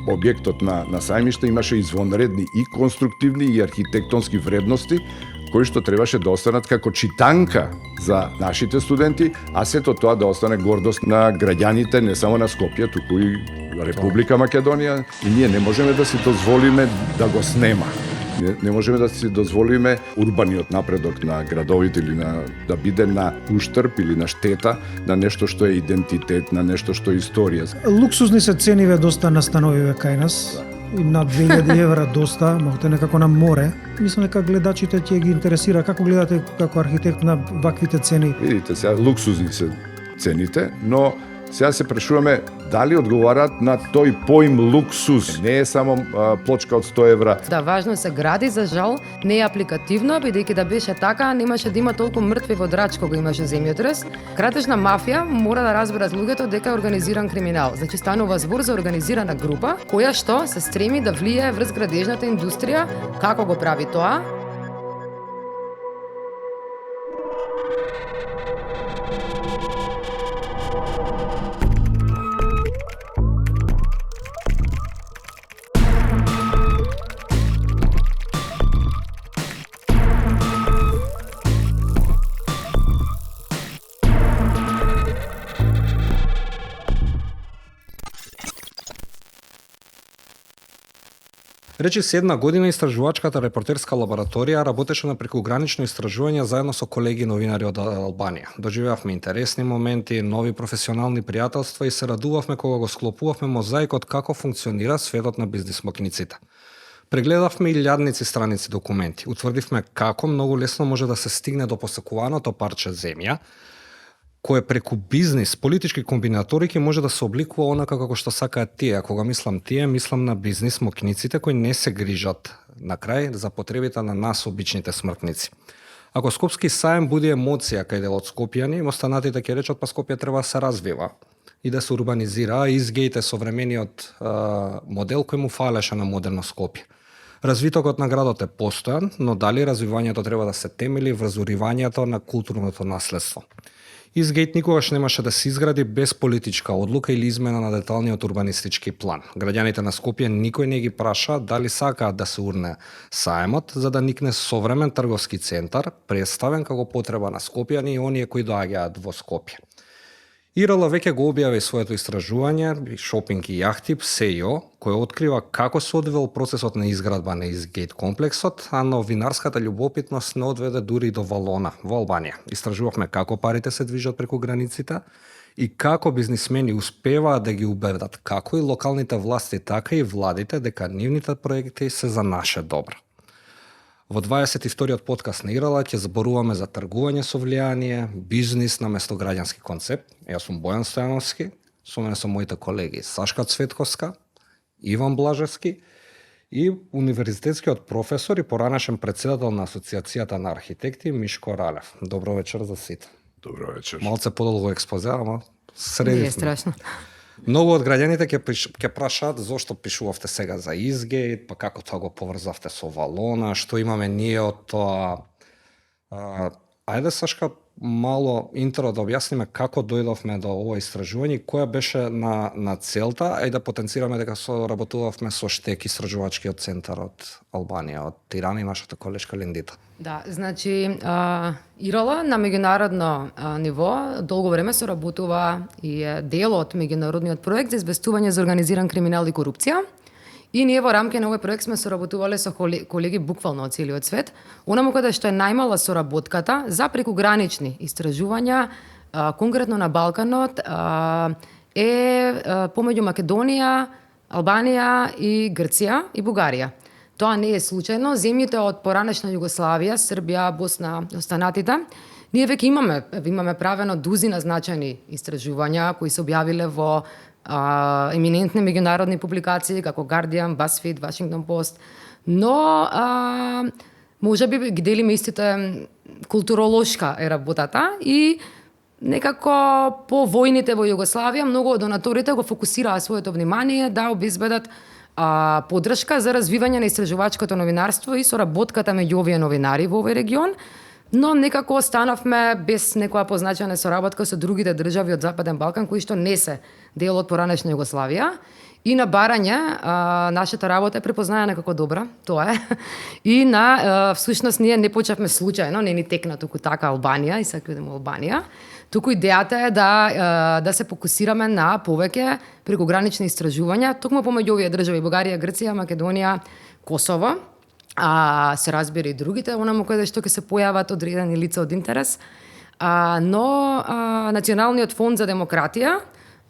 објектот на сајмиште имаше извонредни и конструктивни и архитектонски вредности, кои што требаше да останат како читанка за нашите студенти, а сето тоа да остане гордост на граѓаните не само на Скопје, туку и Република Македонија, и ние не можеме да си дозволиме да го снема. Не можеме да си дозволиме урбаниот напредок на градовите или да биде на уштрб или на штета на нешто што е идентитет, на нешто што е историја. Луксузни се цениве доста на становиве кај нас. И над 2000 евра доста, малку некако на море. Мислам дека гледачите ќе ги интересира како гледате како архитект на ваквите цени. Видите, сега луксузни се цените, но сега се прашуваме дали одговараат на тој поим луксуз. Не е само плочка од 100 евра. Да, важно се гради, за жал, не е апликативно, бидејќи да беше така, немаше да има толку мртви во Драч кога имаше земјотрес. Кратежна мафија мора да разберат луѓето дека е организиран криминал. Значи станува збор за организирана група која што се стреми да влие врз градежната индустрија. Како го прави тоа? Речиси една година истражувачката репортерска лабораторија работеше на прекугранично истражување заедно со колеги новинари од Албанија. Доживеавме интересни моменти, нови професионални пријателства и се радувавме кога го склопувавме мозаикот како функционира светот на бизнис макиниците. Прегледавме илјадници страници документи, утврдивме како многу лесно може да се стигне до посекуваното парче земја, кое преку бизнис, политички комбинаторики може да се обликува онака како што сакаат тие. Кога мислам тие, мислам на бизнис мокиниците кои не се грижат на крај за потребите на нас обичните смртници. Ако Скопски саем буди емоција кај дел од скопјани, останатите ќе речат па Скопје треба да се развива и да се урбанизира, а Изгејт е современиот модел кој му фалеше на модерно Скопје. Развитокот на градот е постојан, но дали развивањето треба да се темели врз уривањето на културното наследство. Изгејт никогаш немаше да се изгради без политичка одлука или измена на деталниот урбанистички план. Граѓаните на Скопје никој не ги праша дали сакаат да се урне саемот за да никне современ трговски центар, представен како потреба на скопјани и оние кои доаѓаат во Скопје. ИРЛ веќе го објави своето истражување Шопинг и јахти СЕО, кој открива како се одвил процесот на изградба на Изгејт комплексот, а новинарската љубопитност не одведе дури до Валона во Албанија. Истражувавме како парите се движат преку границите и како бизнисмени успеваат да ги убедат како и локалните власти, така и владите дека нивните проекти се за наше добро. Во 22-тиот подкаст на ИРЛ ќе зборуваме за тргување со влијание, бизнис на место граѓански концепт. Јас сум Бојан Стојановски, со мене се моите колеги Сашка Цветковска, Иван Блажевски и универзитетскиот професор и поранешен председател на Асоциацијата на архитекти Мишко Ралев. Добро вечер за сите. Добро вечер. Малце подолго експозе, ама средивме. Не е страшно. Многу од граѓаните ќе прашаат зошто пишувавте сега за Изгејт, па како тоа го поврзавте со Валона, што имаме ние од тоа. Ајде, Сашка, мало интро да објасниме како дојдовме до ова истражување, која беше на целта, и да потенцираме дека соработувавме со ШТЕК истражувачкиот центар од Албанија, од Тирана и нашата колешка Линдита. Да, значи ИРЛ на меѓународно ниво долго време соработува и е дел од меѓународниот проект за известување за организиран криминал и корупција. И ние во рамки на овој проект сме соработувале со колеги буквално од целиот свет. Онаму каде што е најмала соработката за прекугранични истражувања, конкретно на Балканот, е помеѓу Македонија, Албанија и Грција и Бугарија. Тоа не е случајно. Земјите од поранешна Југославија, Србија, Босна, останатите, ние веќе имаме правено дузина значајни истражувања кои се објавиле во еминентни меѓународни публикации како Guardian, BuzzFeed, Washington Post, но може би ги делиме истите културолошка е работата и некако по војните во Југославија многу од донаторите го фокусираа своето внимание да обезбедат поддршка за развивање на истражувачкото новинарство и соработката меѓу овие новинари во овој регион, но некако останавме без некоја позначена соработка со другите држави од Западен Балкан кои што не се дел од поранешна Југославија. И на барање, нашата работа е препознаена како добра, тоа е. И всушност ние не почнавме случајно, не ни текна туку така Албанија, и сега идеме Албанија. Туку идејата е да се фокусираме на повеќе прекогранични истражувања, токму помеѓу овие држави Бугарија, Грција, Македонија, Косово, се разбира и другите, онаму каде што ќе се појават одредени лица од интерес. Но Националниот фонд за демократија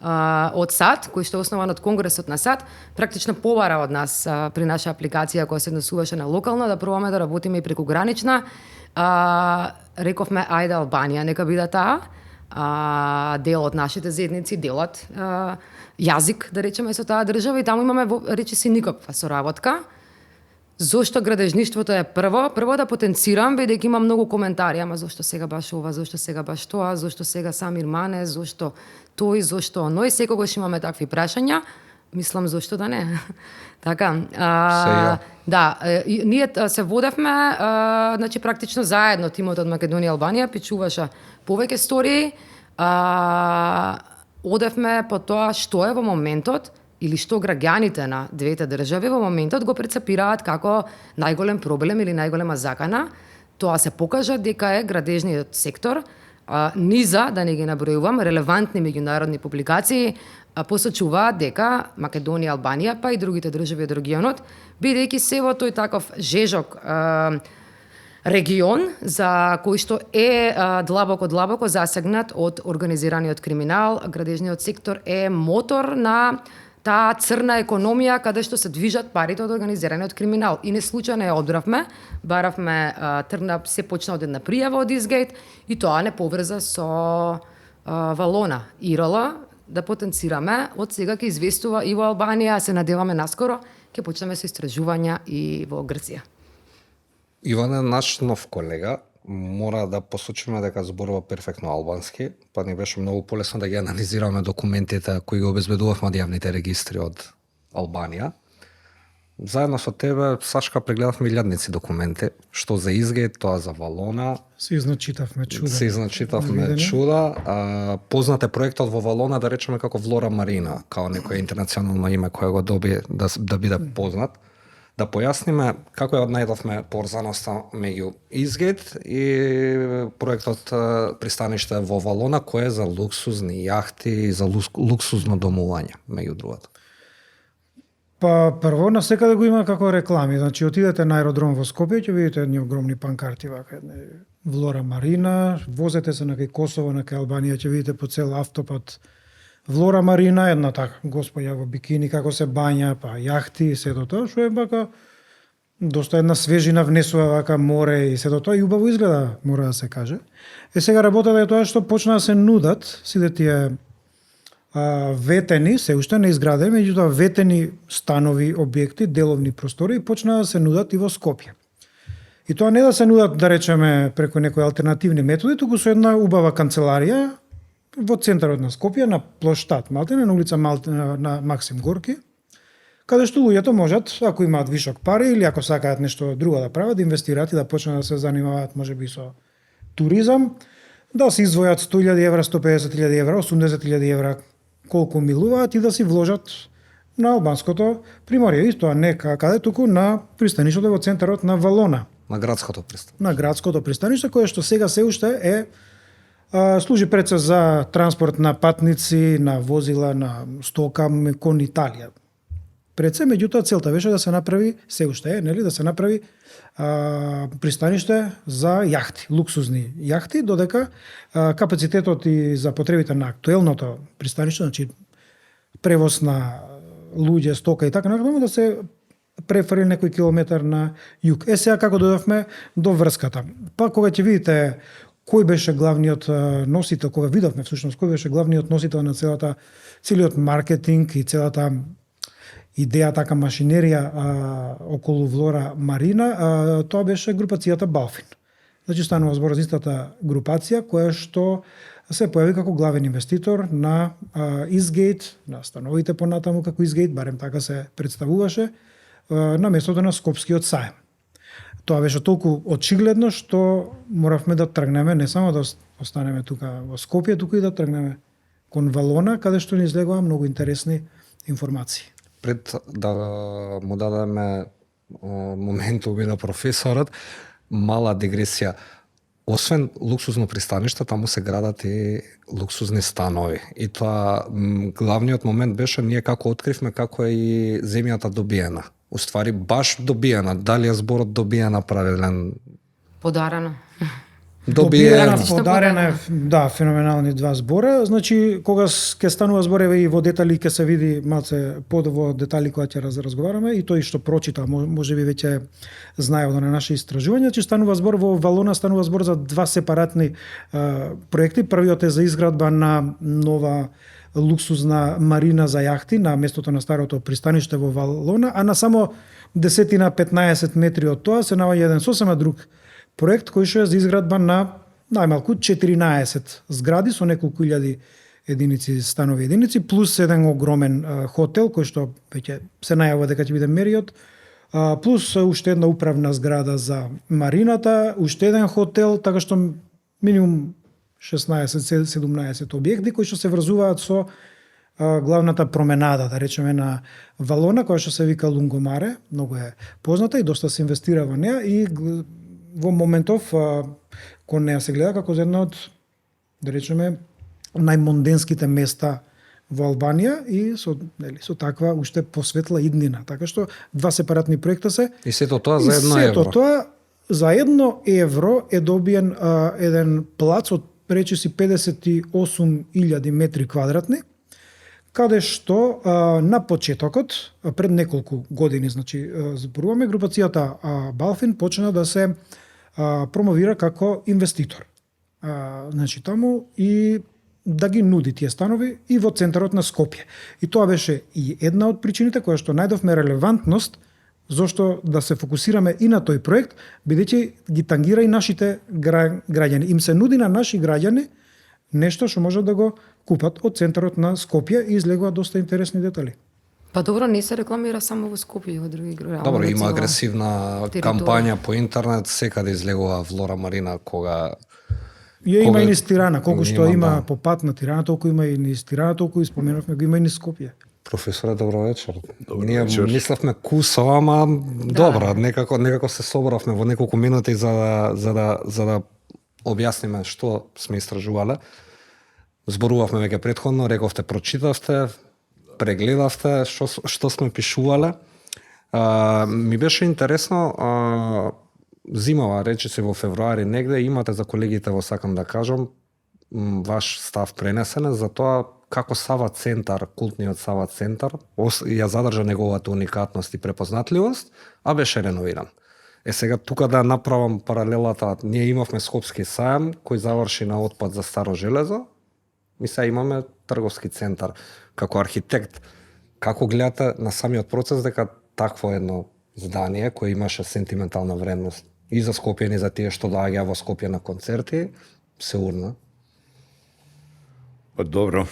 од САД, кој што е основан од Конгресот на САД, практично побара од нас при наша апликација која се однесуваше на локална да пробаме да работиме и прекогранична. Рековме ајде Албанија нека биде таа дел од нашите заедници, делат јазик, да речеме, со таа држава и таму имаме речиси никаква соработка. Зошто градежништвото е прво да потенцирам, бидејќи има многу коментари, ама зошто сега баш ова, зошто сега баш тоа, зошто сега Самир Мане, зошто тој, зошто оној, секогаш имаме такви прашања. Мислам зошто да не. Така, да, ние се водевме, значи практично заедно тимот од Македонија и Албанија пичуваше повеќе стории, одевме по тоа што е во моментот или што граѓаните на двете држави во моментот го прецепираат како најголем проблем или најголема закана. Тоа се покажа дека е градежниот сектор, низа, да не ги набројувам, релевантни меѓународни публикации посочуваат дека Македонија, Албанија, па и другите држави од регионот, бидејќи се во тој таков жежок регион за кој што е длабоко засегнат од организираниот криминал, градежниот сектор е мотор на таа црна економија каде што се движат парите од организираниот криминал. И не случајно ја одбравме, баравме се почна од една пријава од Изгейт и тоа не поврза со Валона. Ирала да потенцираме, од сега ќе известува и во Албанија, се надеваме наскоро, ќе почнеме со истражувања и во Грција. Иван е наш нов колега, мора да посочиме дека зборува перфектно албански, па ни беше многу полесно да ги анализираме документите кои ги обезбедувавме од јавните регистри од Албанија. Заедно со тебе, Сашка, прегледавме илјадници документи, што за Изгейт, тоа за Валона. Се изначитавме чуда. Познат е проектот во Валона, да речеме како Влора Марина, као некој интернационално име кое го доби да биде познат. Да појасниме како ја однајдовме поврзаноста меѓу Изгейт и проектот пристаниште во Валона, кој е за луксузни јахти и за луксузно домување, меѓу другото. Па прво на секаде го има како реклами, значи отидете на аеродром во Скопје, ќе видите едни огромни панкарти вака, Влора Марина, возете се на кај Косово, на кај Албанија, ќе видите по цел автопат Влора Марина, една така господја во бикини како се бања, па јахти и сето тоа, што е вака доста една свежина внесува вака море и сето тоа и убаво изгледа, мора да се каже. Сега работата е тоа што почна да се нудат сите тие ветени, се уште не изградени, меѓутоа ветени станови, објекти, деловни простори почна да се нудат и во Скопје. И тоа не да се нудат, да речеме, преку некои алтернативни методи, туку со една убава канцеларија во центарот на Скопје, на плоштад Малтене, на улица Малтене, на Максим Горки, каде што луѓето можат, ако имаат вишок пари или ако сакаат нешто друго да прават, да инвестираат и да почнат да се занимаваат можеби со туризам, да се издвојат 100.000 евра, 150.000 евра, 80.000 евра, колку милуваат и да си вложат на албанското приморје. Исто не каде, туку на пристанишето во центарот на Валона. На градското пристаниште. На градското пристаниште, кое што сега се уште е служи пред за транспорт на патници, на возила, на стока кон Италија. Пред се, меѓутоа, целта беше да се направи, се уште е, нели, да се направи пристаниште за јахти, луксузни јахти, додека капацитетот и за потребите на актуелното пристаниште, значи превоз на луѓе, стока и така натаму, да се префрли некој километар на југ. Сега како дојдовме до врската. Па кога ќе видите кој беше главниот носител, кога видовме всушност кој беше главниот носител на целиот маркетинг и целата идеја, така машинерија околу Влора Марина, тоа беше групацијата Балфин. Значи станува збор за истата групација која што се појави како главен инвеститор на Изгейт, на становите понатаму како Изгейт, барем така се представуваше, на местото на Скопскиот саем. Тоа беше толку очигледно што моравме да тргнеме, не само да останеме тука во Скопје, туку и да тргнеме кон Валона, каде што ни излегува многу интересни информации. Пред да му дадеме моментови на професорот, мала дигресија. Освен луксузно пристаниште, таму се градат и луксузни станови. И тоа главниот момент беше ние како откривме како е и земјата добиена. Уствари баш добиена, дали е зборот добиена правилен? Подарена. Добиена, Што подарена, да, феноменални два збора. Значи, кога ќе станува збореве и во детали, ќе се види малце под во детали кога ќе разговараме, и тој што прочита, може би веќе знае од на наши истражувања, че станува збор во Валона, станува збор за два сепаратни проекти. Првиот е за изградба на нова луксузна марина за јахти на местото на старото пристаниште во Валона, а на само 10-15 метри од тоа се наоѓа еден сосема друг проект кој што е за изградба на најмалку 14 згради со неколку илјади единици станови единици, плюс еден огромен хотел кој што веќе се најавува дека ќе биде Мериот, плюс уште една управна зграда за марината, уште еден хотел, така што минимум 16-17 објекти кои што се врзуваат со главната променада, да речеме, на Валона, која што се вика Лунгомаре, многу е позната и доста се инвестира во неа и во моментов кон неа се гледа како една од, да речеме, најмонденските места во Албанија и со таква уште посветла иднина. Така што два сепаратни проекта се. И сето тоа за едно евро. Сето тоа за €1 е добиен еден плац од речиси 58.000 метри квадратни, каде што на почетокот, пред неколку години, значи зборуваме, групацијата Балфин почна да се промовира како инвеститор. Значи таму и да ги нуди тие станови и во центарот на Скопје. И тоа беше и една од причините која што најдовме релевантност зошто да се фокусираме и на тој проект, бидејќи ги тангира и нашите граѓани. Им се нуди на наши граѓани нешто што можат да го купат од центарот на Скопје и излегува доста интересни детали. Па добро, не се рекламира само во Скопје, во други градови. Добро, има агресивна кампања по интернет, секаде излегува Влора Марина кога Има и низ Тирана, колку што има по пат на Тирана, толку има и низ Тирана, толку и споменавме, го има и низ Скопје. Професоре, добро вечер. Ние мислевме кусо, ама добро, некако се собравме во неколку минути за да објасниме што сме истражувале. Зборувавме веќе претходно, рековте, прочитавте, прегледавте што сме пишувале. Ми беше интересно, зимава, речиси во февруари негде, имате за колегите во сакам да кажам, ваш став пренесене за тоа како Сава Центар, култниот Сава Центар, ја задржа неговата уникатност и препознатливост, а беше реновиран. Сега тука да направам паралелата, ние имавме Скопски сајам кој заврши на отпад за старо железо, и сега имаме трговски центар. Како архитект, како гледате на самиот процес дека такво едно здание кој имаше сентиментална вредност и за Скопје, и за тие што доаѓа во Скопје на концерти, се урна? Па добро,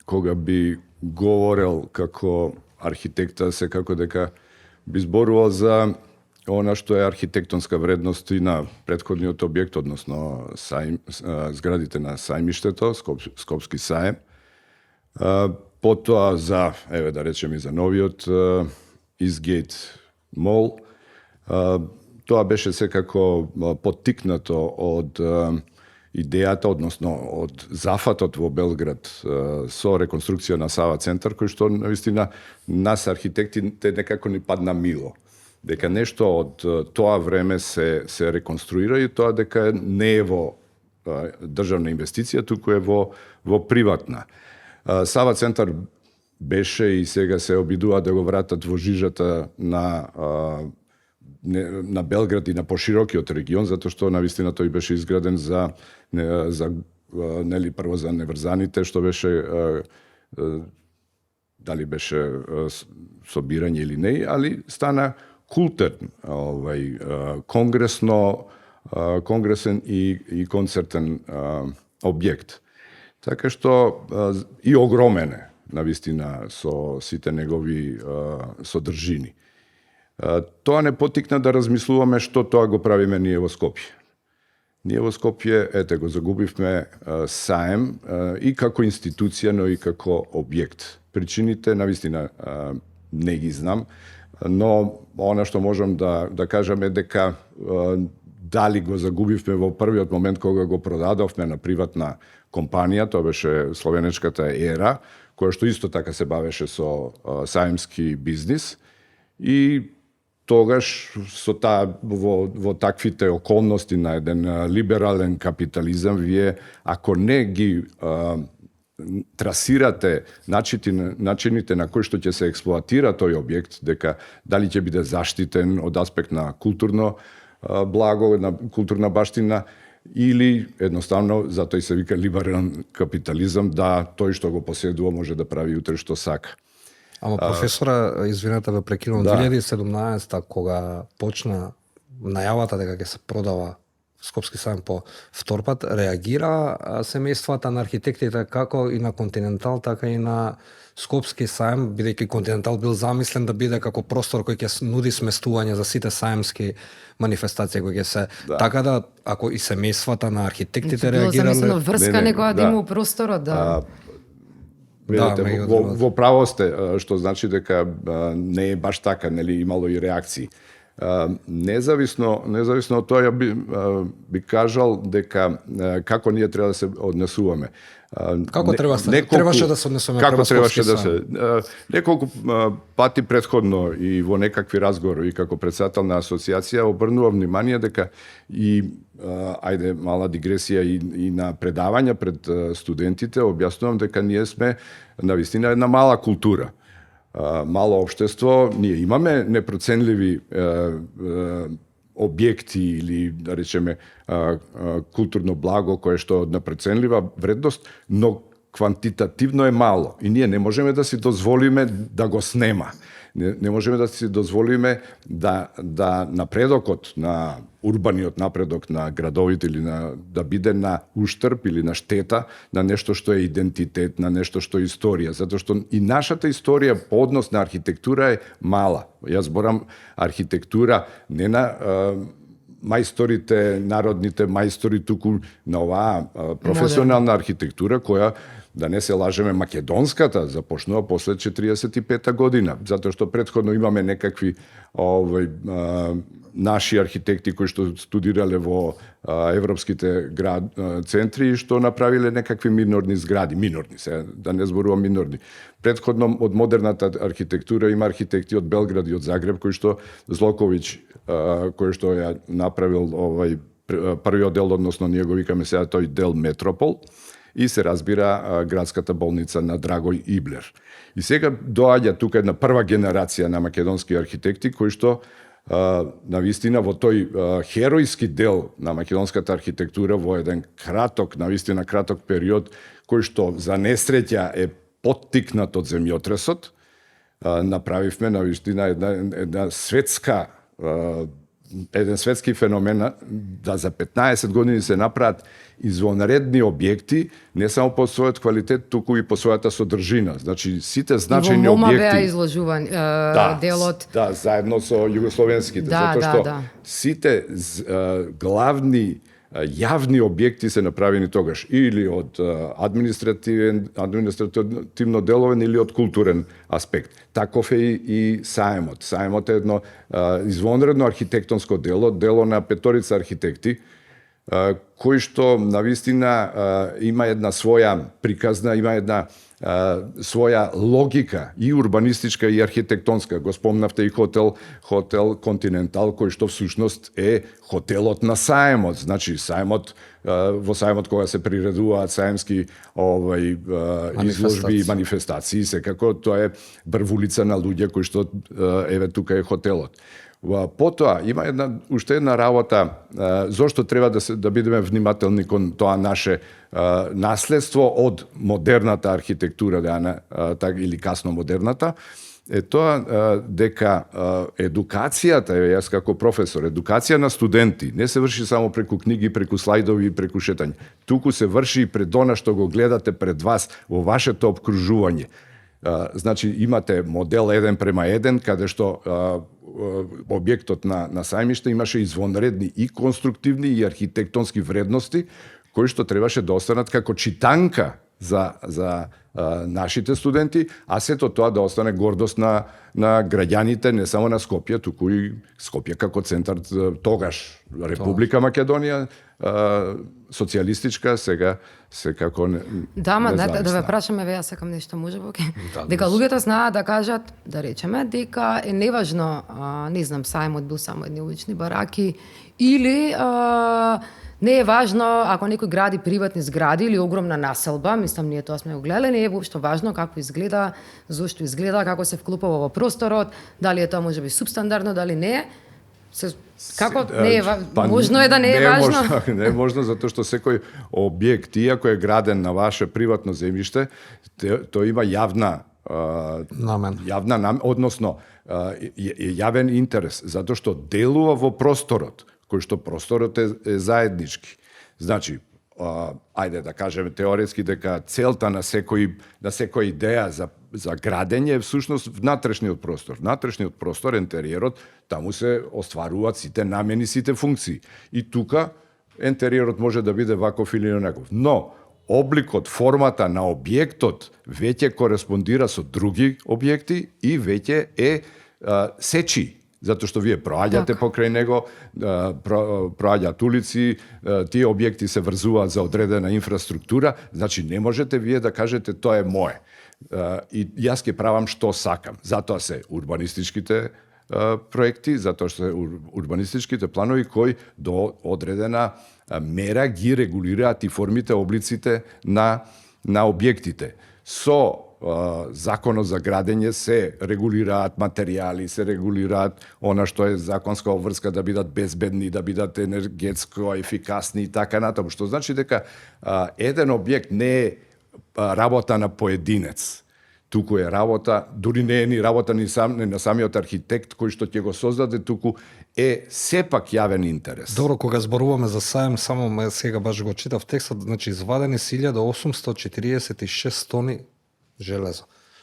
кога би говорел како архитекта, секако дека би зборувал за она што е архитектонска вредност и на претходниот објект, односно зградите на сајмиштето, Скопски саем. Потоа за, еве да речеме, и за новиот Eastgate Mall. Тоа беше секако поттикнато од идејата, односно од зафатот во Белград со реконструкција на Сава Центар, кој што навистина нас архитектите некако ни падна мило. Дека нешто од тоа време се реконструира и тоа дека не е во државна инвестиција, туку е во приватна. Сава Центар беше и сега се обидува да го вратат во жижата на Белград и на поширокиот регион, затоа што навистина тој беше изграден за нели прво за неврзаните, што беше дали беше собирање или не, али стана култен, конгресен и концертен објект. Така што и огромен е, навистина, со сите негови содржини. Тоа не потикна да размислуваме што тоа го правиме ние во Скопје. Ние во Скопје, ете го, загубивме саем и како институција, но и како објект. Причините, навистина, не ги знам, но она што можам да кажам е дека дали го загубивме во првиот момент кога го продадовме на приватна компанија, тоа беше словенечката ера, која што исто така се бавеше со саемски бизнис, и тогаш со во таквите околности на еден либерален капитализам, вие ако не ги трасирате начините на кои што ќе се експлоатира тој објект, дека дали ќе биде заштитен од аспект на културно благо, на културна баштина, или едноставно, затоа и се вика либерален капитализам, да тој што го поседува може да прави утре што сака. Ама професора, извинете ве прекинувам, 2017 кога почна најавата дека ќе се продава Скопски саем по втор пат, реагира семејствата на архитектите како и на Континентал, така и на Скопски саем, бидејќи Континентал бил замислен да биде како простор кој ќе нуди сместување за сите саемски манифестации кои ќе се. Така да, ако и семејствата на архитектите реагирале... Било замислено врска некоја да има у просторот, да... Видете, во право сте, што значи дека не е баш така, нели, имало и реакции. Независно од тоа, ја би кажал дека како ние треба да се однесуваме. Како требаше да се однесуваме према Скопски саем? Неколку пати претходно и во некакви разговори и како председател на асоциација обрнував внимание дека и ајде мала дигресија и на предавања пред студентите објаснувам дека ние сме навистина една мала култура. Мало општество, ние имаме непроценливи објекти или, да речеме, културно благо кое што од непроценлива вредност, но квантитативно е мало и ние не можеме да си дозволиме да го снема. Не можеме да си дозволиме да напредокот, на урбаниот напредок на градовите или да биде на уштрб или на штета на нешто што е идентитет, на нешто што е историја, затоа што и нашата историја по однос на архитектура е мала. Јас зборам архитектура не на мајсторите, народните мајстори, туку на оваа професионална архитектура која, да не се лажеме, македонската започнува после 45-та година, затоа што претходно имаме некакви наши архитекти кои што студирале во европските центри и што направиле некакви минорни згради, да не зборувам минорни. Претходно од модерната архитектура има архитекти од Белград и од Загреб кои што Злоковиќ, кој што ја направил првиот дел, односно ние го викаме сега тој дел Метропол, и се разбира градската болница на Драгој Иблер. И сега доаѓа тука една прва генерација на македонски архитекти кои што навистина во тој херојски дел на македонската архитектура во еден навистина краток период, кој што за несреќа е поттикнат од земјотресот, направивме навистина една еден светски феномен, да за 15 години се направат извонредни објекти, не само по својот квалитет, туку и по својата содржина. Значи, сите значајни објекти... И во МОМА беа изложуван делот. Да, заедно со југословенските, затоа што сите главни јавни објекти се направени тогаш или од административно деловен или од културен аспект. Таков е и саемот. Саемот е едно извонредно архитектонско дело на петорица архитекти, кој што навистина има една своја приказна, има една своја логика и урбанистичка и архитектонска. Го спомнавте и хотел Континентал, кој што всушност е хотелот на саемот. Значи во саемот кога се приредуваат саемски изложби и манифестации, секако тоа е брвулица на луѓе кои што еве тука е хотелот. Потоа има уште една работа зошто треба да бидеме внимателни кон тоа наше наследство од модерната архитектура или касно модерната, е тоа дека едукацијата, јас како професор, едукација на студенти не се врши само преку книги, преку слајдови и преку шетање. Туку се врши и пред она што го гледате пред вас во вашето опкружување. Значи имате модел 1:1 каде што објектот на сајмиште имаше извонредни и конструктивни и архитектонски вредности кои што требаше да останат како читанка за нашите студенти, а сето тоа да остане гордост на граѓаните не само на Скопје, туку и Скопје како центар тогаш Република Македонија, социјалистичка, сега секако да ве прашаме, ве јас сакам нешто може боке. Дека луѓето знаат да кажат, да речеме, дека е неважно, не знам, сајмот бил само едни улични бараки или не е важно ако некој гради приватни згради или огромна населба, мислам ние тоа сме го гледале, не е воопшто важно како изгледа, зошто изгледа, како се вклупува во просторот, дали е тоа можеби субстандардно, дали не е. Како не е можно е да не е важно? Не е можно затоа што секој објект, иако е граден на ваше приватно земјиште, тој има јавна намен, односно јавен интерес, затоа што делува во просторот, кој што просторот е заеднички. Значи, ајде да кажеме теоретски дека целта на секоја идеја за градење е всушност внатрешниот простор. Внатрешниот простор, ентериерот, таму се остваруваат сите намени, сите функции. И тука ентериерот може да биде ваков или онаков. Но обликот, формата на објектот веќе кореспондира со други објекти и веќе е сечи. Затоа што вие проаѓате покрај него, проаѓаат улици, тие објекти се врзуваат за одредена инфраструктура, значи не можете вие да кажете тоа е мое. И јас ќе правам што сакам. Затоа се урбанистичките проекти, затоа што се урбанистичките планови кои до одредена мера ги регулираат и формите, облиците на објектите. Со законот за градење се регулираат материјали, се регулираат она што е законска обврска да бидат безбедни, да бидат енергетско ефикасни и така натаму, што значи дека еден објект не е работа на поединец. Туку е работа, дури не е ни работа ни на самиот архитект кој што ќе го создаде, туку е сепак јавен интерес. Добро, кога зборуваме за саем, само сега баш го читав текстот, значи извадени 1846 тони железо.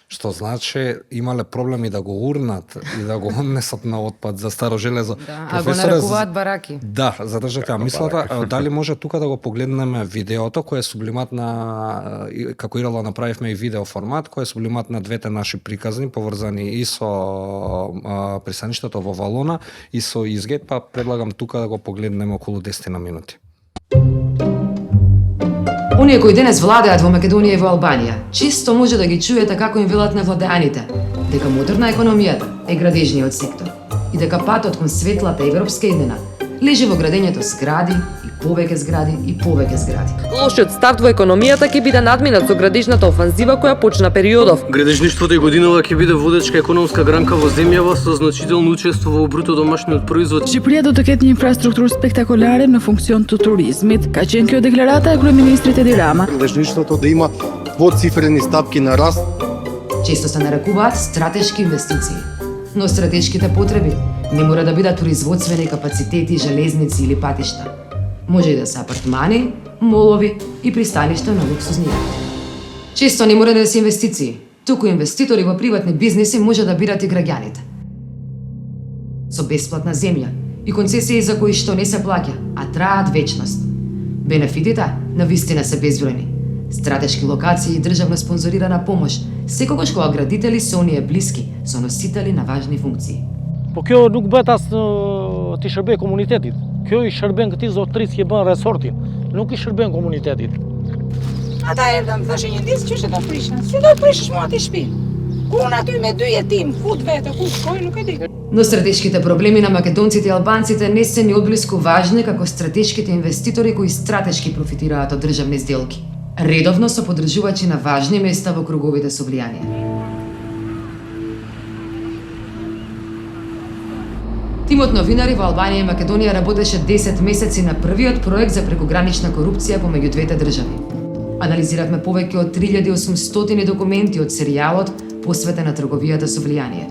Што значи имале проблеми да го урнат и да го однесат на отпад за старо железо. Да, а го нарекуваат бараки. Да, задржате мислата. Дали може тука да го погледнеме видеото кој е сублимат на, како Ирала направивме и видео формат, кој е сублимат на двете наши приказни поврзани и со пристаништето во Валона и со Изгет, па предлагам тука да го погледнеме околу 10 минути. Оние кои денес владеат во Македонија и во Албанија, често може да ги чуете како им велат невладеаните, дека модерна економијата е градежниот сектор и дека патот кон светлата европска иднина лежи во градењето згради и повеќе згради и повеќе згради. Лошиот старт во економијата ќе биде надминат со градежната офанзива која почна периодов. Градежништвото и годинава ќе биде водечка економска гранка во земјава со значително учество во бруто домашниот производ. Шqipëria do të ketë një infrastrukturë spektakolare në funksion të turizmit, ka qenë kjo deklarata e kryeministrit Edi Rama. Градежништвото да има двоцифрени стапки на раст. Често се нарекуваат стратешки инвестиции, но стратешките потреби не мора да бидат производствени капацитети, железници или патишта. Може и да се апартмани, молови и пристаништа на луксузни јахти. Често не мора да се инвестиции, туку инвеститори во приватни бизнеси може да бидат и граѓаните. Со бесплатна земја и концесии за кои што не се плаќа, а траат вечност. Бенефитите навистина се безбројни. Стратешки локации и државно спонзорирана помош, секогаш кога градители се оние блиски, со носители на важни функции. Po kjo nuk bëhet as ti shërbej komunitetit. Kjo i shërben këtij zotërisë që bën resortin, nuk i shërben komunitetit. Ata erdhën më thashë një ditë çështë do prishën. Si do prishësh mua ti shtëpi? Ku unë aty me dy jetim, ku vetë, ku shkoj, nuk e di. Но стратешките проблеми на македонците и албанците не се ни одблиску важни како стратешките инвеститори кои стратешки профитираат од државни сделки. Редовно се подржувачи на важни места во круговите со влијание. Тимот новинари во Албанија и Македонија работеше 10 месеци на првиот проект за прекогранична корупција помеѓу двете држави. Анализиравме повеќе од 3800 документи од серијалот посветен на трговијата со влијание.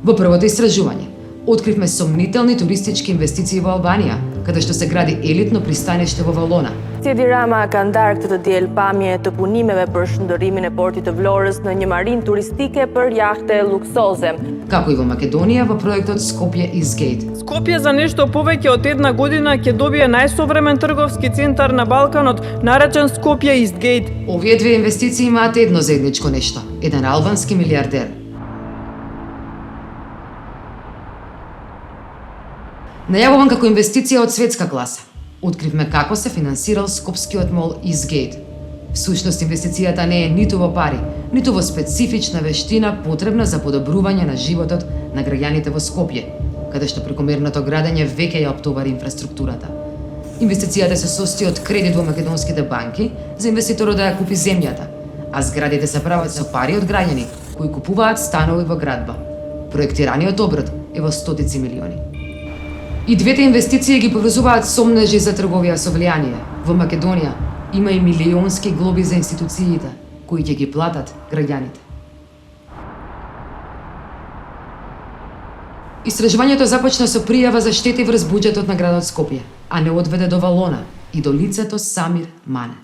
Во првото истражување откривме сомнителни туристички инвестиции во Албанија, каде што се гради елитно пристаниште во Валона. Kryeministri Edi Rama ka ndarë këtë të diel pamje të punimeve për shndërrimin e portit të Vlorës në një marinë turistike për jahte luksoze. Како и во Македонија во проектот Скопје Eastgate. Скопје за нешто повеќе од една година ќе добие најсовремен трговски центар на Балканот, наречен Скопје Eastgate. Овие две инвестиции имаат едно заедничко нешто. Еден албански милиардер. Најавуван како инвестиција од светска класа. Откривме како се финансирал скопскиот мол Eastgate. Всушност инвестицијата не е ниту во пари, ниту во специфична вештина потребна за подобрување на животот на граѓаните во Скопје, каде што прекомерното градење веќе ја оптовари инфраструктурата. Инвестицијата се состои од кредит во македонските банки за инвеститорот да ја купи земјата, а зградите се прават со пари од граѓани кои купуваат станови во градба. Проектираниот оброт е во стотици милиони. И двете инвестиции ги поврзуваат сомнежи за трговија со влијание. Во Македонија има и милионски глоби за институциите, кои ќе ги платат граѓаните. Истражувањето започна со пријава за штети врз буџетот на градот Скопје, а не одведе до Валона и до лицето Самир Мане.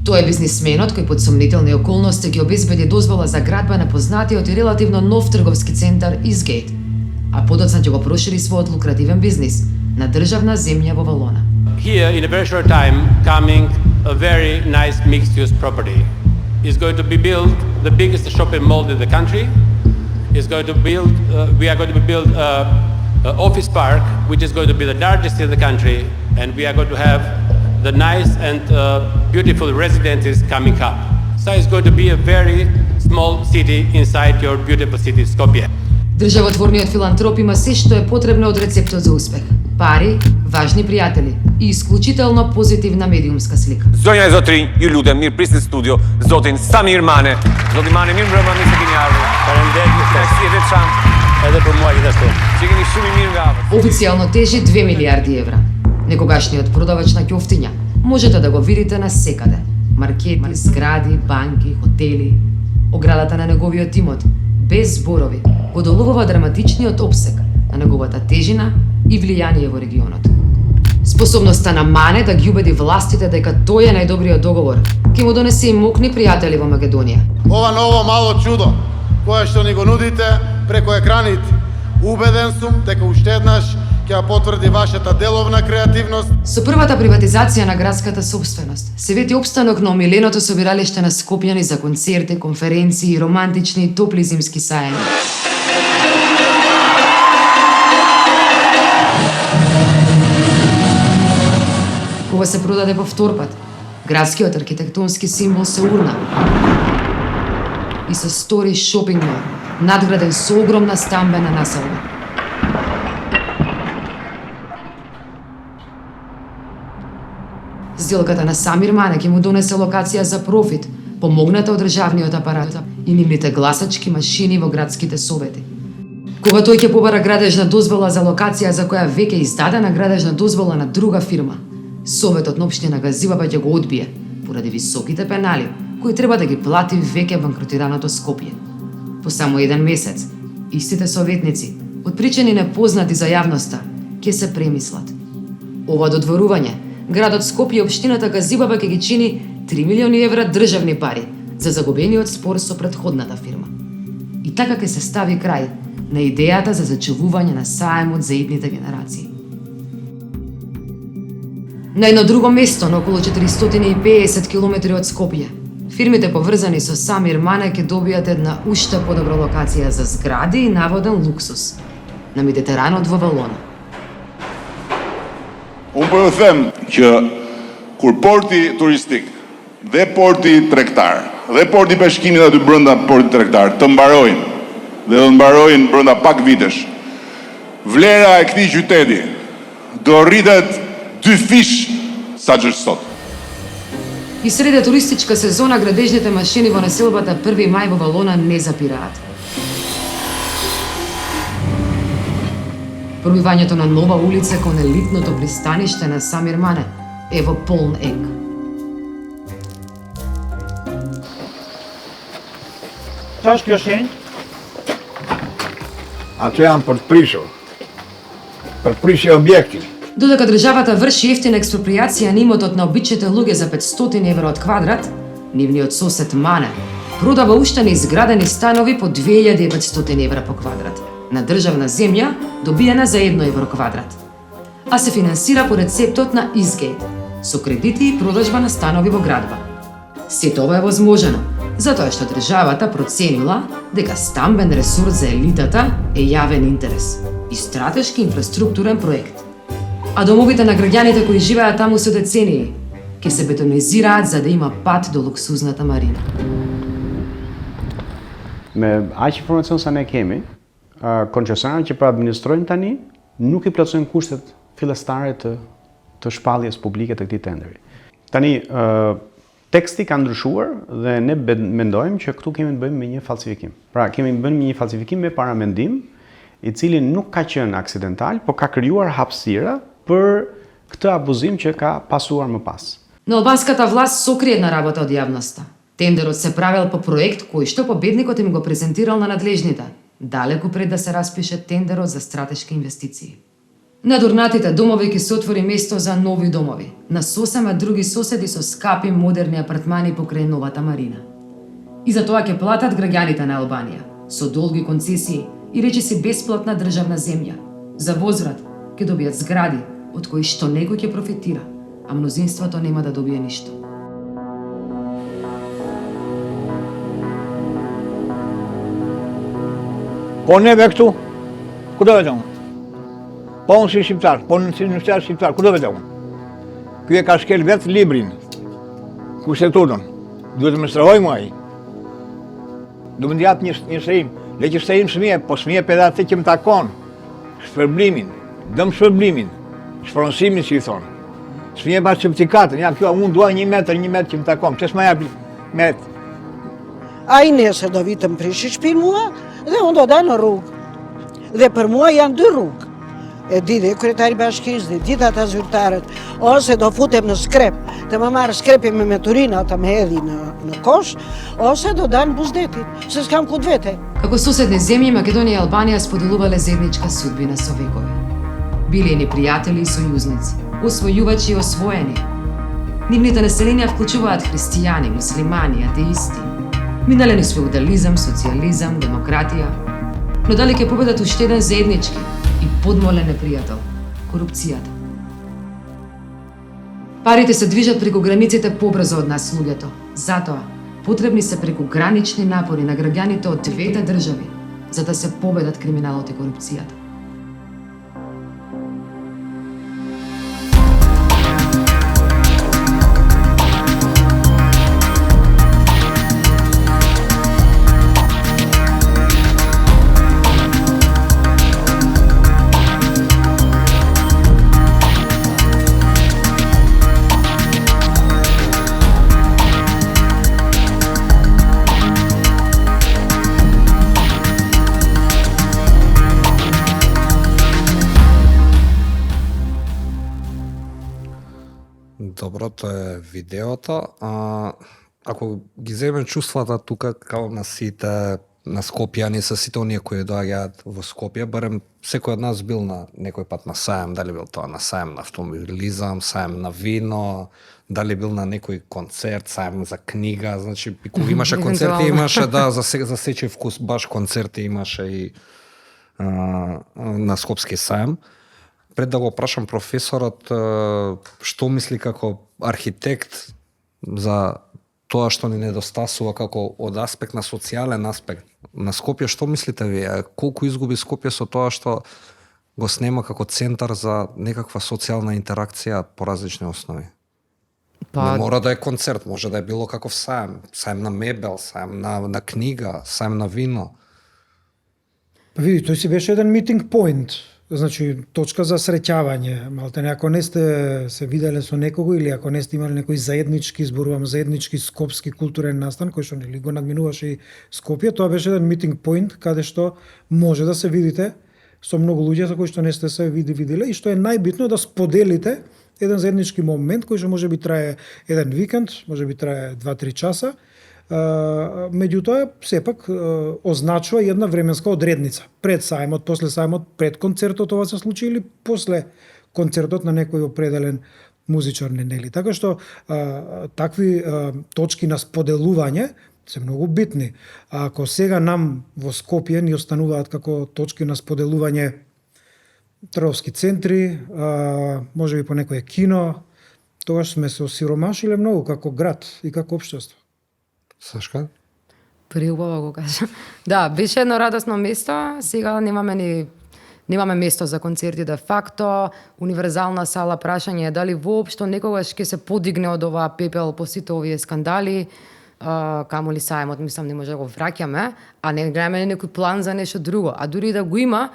Тој е бизнисменот кој под сомнителни околности ги обезбеди дозвола за градба на познатиот и релативно нов трговски центар Eastgate, а подоцна ќе го прошири својот лукративен бизнис на државна земја во Валона. Here, in a very short time, coming a very nice mixed-use property. It's going to be built the biggest shopping mall in the country. It's going to build. We are going to build an office park, which is going to be the largest in the country, and we are going to have the nice and beautiful residences coming up. So it's going to be a very small city inside your beautiful city, Skopje. Државотворниот филантроп има се што е потребно од рецептот за успех. Пари, важни пријатели и исклучително позитивна медиумска слика. Zonja e zotrinj, ju lutem, mirë prisni studio, zotin Samir Mane. Zoti Mane, mirë mbrëma, mirë se keni ardhur. Faleminderit, si e veçantë. Edhe për mua gjithashtu. Që keni shumë i mirë nga avët. Официјално тежи 2 милиарди евра. Некогашниот продавач на ќофтиња можете да го видите на секаде. Маркети, згради, банки, хотели. Оградата на неговиот имот, без зборови, го доловува драматичниот опсек на неговата тежина и влијание во регионот. Способноста на Мане да ги убеди властите дека тој е најдобриот договор ќе му донесе и мокни пријатели во Македонија. Ова ново мало чудо кое што ни го нудите преку екраните, убеден сум дека уште еднаш ќе ја потврди вашата деловна креативност. Со првата приватизација на градската собственост се вети опстанок на омиленото собиралиште на скопјани за концерти, конференции, романтични и топли зимски сајања. Ова се продаде по втор пат. Градскиот архитектонски символ се урна. И се стори шопинг мол, надграден со огромна стамбена населба. Сделката на Самир Мане ќе му донесе локација за профит, помогната од државниот апарат и нивните гласачки машини во градските совети. Кога тој ќе побара градежна дозвола за локација за која веќе издадена градежна дозвола на друга фирма, Советот на општина Газиваба ќе го одбие поради високите пенали кои треба да ги плати веќе банкротираното Скопје. По само еден месец, истите советници, од причини непознати за јавноста, ќе се премислат. Ова додворување, градот Скопје и општината Газибаба ќе ги чини 3 милиони евра државни пари за загубениот спор со претходната фирма. И така ќе се стави крај на идејата за зачувување на саемот за идните генерации. На едно друго место, на околу 450 километри од Скопје, фирмите поврзани со Самир Мане ќе добијат една уште подобра локација за згради и наводен луксус на Медитеранот во Валона. Unë po ju them që kur porti turistik dhe porti tregtar dhe porti peshkimit aty brenda portit tregtar të mbarojnë dhe do të mbarojnë brenda pak vitesh, vlera e këtij qyteti do rritet 2 fish sa që është sot. И среде туристичка сезона градежните машини во населбата 1 мај во Валона не запираат. Пробивањето на нова улица кон елитното пристаниште на Самир Мане е во полн ек. Çfarë kjo shenjë? Ato janë për të prishur. Për prishje objekti. Додека државата врши ефтина експроприација на имотот на обичните луѓе за 500 евра од квадрат, нивниот сосед Мане продава уште неизградени станови по 2500 евра по квадрат, на државна земја добиена за 1 евро квадрат. А се финансира по рецептот на Eastgate, со кредити и продажба на станови во градба. Сето ова е возможено, затоа што државата проценила дека стамбен ресурс за елитата е јавен интерес и стратешки инфраструктурен проект. А домовите на граѓаните кои живеат таму со децении ќе се бетонизираат за да има пат до луксузната марина. Me aq informacion sa ne kemi, koncesionarët që administrojnë tani nuk i plotësojnë kushtet fillestare të shpalljes publike të këtij tenderi. Tani teksti ka ndryshuar dhe ne mendojmë që këtu kemi të bëjmë me një falsifikim. Pra kemi të bëjmë me një falsifikim me paramendim, i cili nuk ka qenë aksidental, por ka krijuar hapësira për këtë abuzim që ka pasuar më pas. Но албанската власт сокрие една работа од јавноста. Тендерот се правел по проект кој што победникот им го презентирал на надлежните, далеку пред да се распише тендерот за стратешки инвестиции. На дурнатите домови ќе се отвори место за нови домови, на сосема други соседи со скапи модерни апартмани покрај новата марина. И за тоа ќе платат граѓаните на Албанија, со долги концесии и речиси бесплатна државна земја. За возврат ќе добијат згради од кои што некој ќе профитира, а мнозинството нема да добие ништо. Po neve këtu, ku do vetë unë? Po unë si shqiptar, po unë si shqiptar shqiptar, ku do vetë unë? Ky e ka shkel vetë librin, kushtetunën, duhet të më strehoj mua ai. Do më ndjap një shtrim, le që shtrim sëmije, po sëmije për atë që më takon, shpërblimin, dëm shpërblimin, shpronësimin që i thonë. Sëmije pas certifikatën, ja kjo, unë dua 1 metër që më takon, që s'ma jap metë. Ai nesër do vitë më prishi shtëpinë mua dhe unë do dalë në rrugë. Dhe për mua janë 2 rrugë. E di dhe kryetari bashkisë, dhe di ata zyrtarët, ose do futem në skrep, të më marrë skrepi me meturina të më hedhi në kosh, ose do dalë në Buzdetit, se s'kam ku vete. Како соседни земји, Македонија и Албанија споделувале заедничка судбина со векови. Биле ни пријатели и сојузници, освојувачи и освоени. Нивните населенија вклучуваат христијани, муслимани, атеисти. Минале низ феудализам, социализам, демократија, но дали ќе победат уште еден заеднички и подмолен непријател – корупцијата. Парите се движат преку границите побрзо од нас луѓето. Затоа, потребни се прекугранични напори на граѓаните од двете држави, за да се победат криминалот и корупцијата. Доброто е видеото. Ако ги земем чувствата тука, као на сите, на Скопјани, са сите оние кои доаѓаат во Скопје, барем секој од нас бил на некој пат на саем, дали бил тоа на саем на автомобилизам, саем на вино, дали бил на некој концерт, саем за книга, значи кога имаше концерти имаше за сечи вкус баш концерти имаше и на Скопски саем. Пред да го прашам професорот што мисли како архитект за тоа што ни недостасува како од аспект на социјален аспект на Скопје, што мислите вие? Колку изгуби Скопје со тоа што го снема како центар за некаква социјална интеракција по различни основи? Не мора да е концерт, може да е било каков саем, саем на мебел, саем на книга, саем на вино. Па види, тој си беше еден meeting point. Значи, точка за среќавање. Малтене, ако не сте се виделе со некого или ако не сте имали некој заеднички, зборувам заеднички скопски културен настан, кој што нели го надминуваше и Скопје, тоа беше еден meeting point каде што може да се видите со многу луѓе за кои што не сте се виделе и што е најбитно да споделите еден заеднички момент кој што можеби трае еден викенд, можеби трае 2-3 часа. Меѓутоа, сепак означува една временска одредница. Пред сајмот, после сајмот, пред концертот ова се случи или после концертот на некој определен музичар, нели? Така што такви точки на споделување се многу битни. А ако сега нам во Скопје ни остануваат како точки на споделување трговски центри, можеби по некое кино, тогаш сме се осиромашиле многу како град и како општество. Сашка? Преубаво го кажа. Да, беше едно радосно место, сега немаме место за концерти де факто, универзална сала, прашање е дали воопшто некогаш ќе се подигне од оваа пепел по сите овие скандали, камо ли сајмот, мислам не може да го враќаме, а не гледаме некој план за нешто друго. А дури да го има,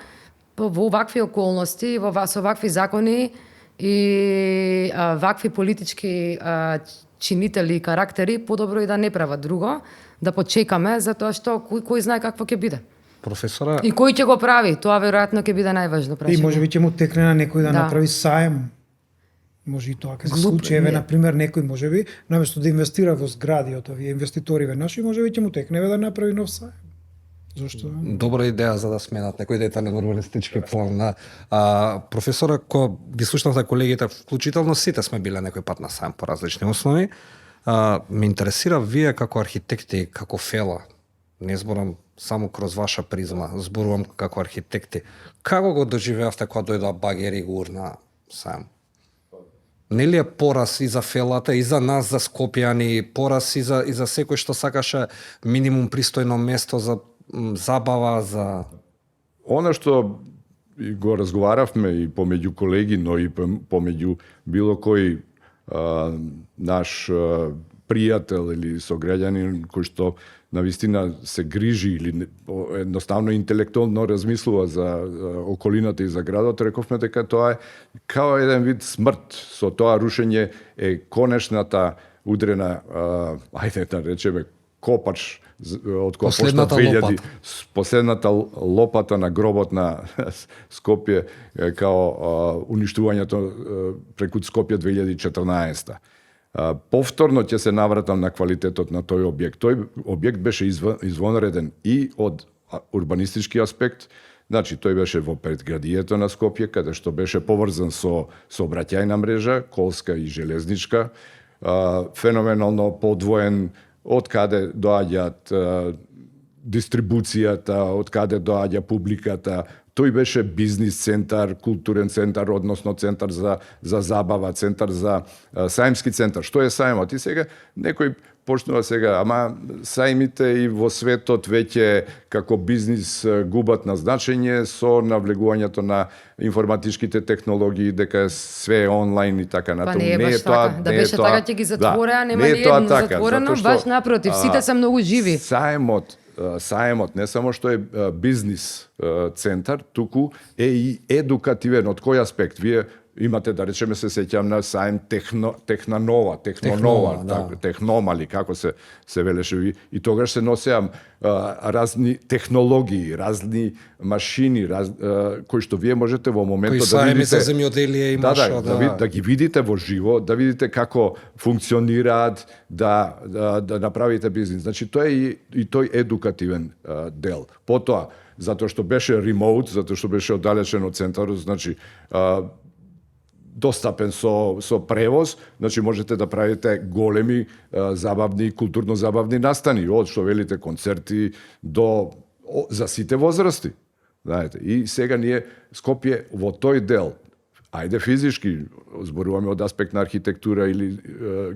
во вакви околности, со вакви закони и вакви политички чинители и карактери, подобро и да не прават друго, да почекаме, затоа што кој знае какво ќе биде. Професора... И кој ќе го прави, тоа веројатно ќе биде најважно прашање. И можеби ќе му текне на некој да направи саем. Може и тоа ќе се случи, еве на пример некој можеби наместо да инвестира во згради од овие инвеститориве наши, можеби ќе му текне да направи нов саем. Зошто? Добра идеја за да сменат некој детален урбанистички план. Професора, ко ги слушнавте колегите, вклучително сите сме биле некој пат на саем по различни основи. Ме интересира вие како архитекти, како фела, не зборам само кроз ваша призма, зборувам како архитекти. Како го доживеавте кога дојдоа багери и го урна саем? Нели е пораз и за фелата, и за нас, за скопјани, пораз и за секој што сакаше минимум пристојно место за забава, за... Она што го разговаравме и помеѓу колеги, но и помеѓу било кој наш пријател или сограѓанин кој што навистина се грижи или едноставно интелектуално размислува за околината и за градот, рековме дека тоа е као еден вид смрт. Со тоа рушење е конечната удрена, ајде да речеме, копач од која почна 2000, последната лопата на гробот на Скопје као уништувањето преку Скопје 2014. Повторно ќе се навратам на квалитетот на тој објект. Тој објект беше извонреден и од урбанистички аспект, значи тој беше во предградието на Скопје, каде што беше поврзан со сообраќајна мрежа, колска и железничка, феноменално подвоен од каде доаѓаат дистрибуцијата, од каде доаѓа публиката. Тој беше бизнис центар, културен центар, односно центар за забава, центар за сајмски центар. Што е сајмот? И сега некој почнува сега, ама сајмите и во светот веќе како бизнис губат на значење со навлегувањето на информатичките технологии, дека све е онлайн и така натаму. Не е баш така. Да беше така ќе ги затвореа, нема ни едно затворено, баш напротив, сите се многу живи. Саемот не само што е бизнис центар, туку е и едукативен. Од кој аспект? Вие имате, да речеме, се сеќам на саем технонова, техномали, како се велеше. И тогаш се носеам разни технологии, разни машини, кои што вие можете во моментот да видите... Кои саеми за земјоделие имаше. Да ги видите во живо, да видите како функционираат, да направите бизнис. Значи, тоа е и тој едукативен дел. Потоа, затоа што беше ремоут, затоа што беше оддалечен од центарот, значи, достапен со превоз, значи можете да правите големи забавни, културно-забавни настани, од што велите концерти за сите возрасти. Знаете, и сега ние Скопје во тој дел, ајде физички, зборуваме од аспект на архитектура или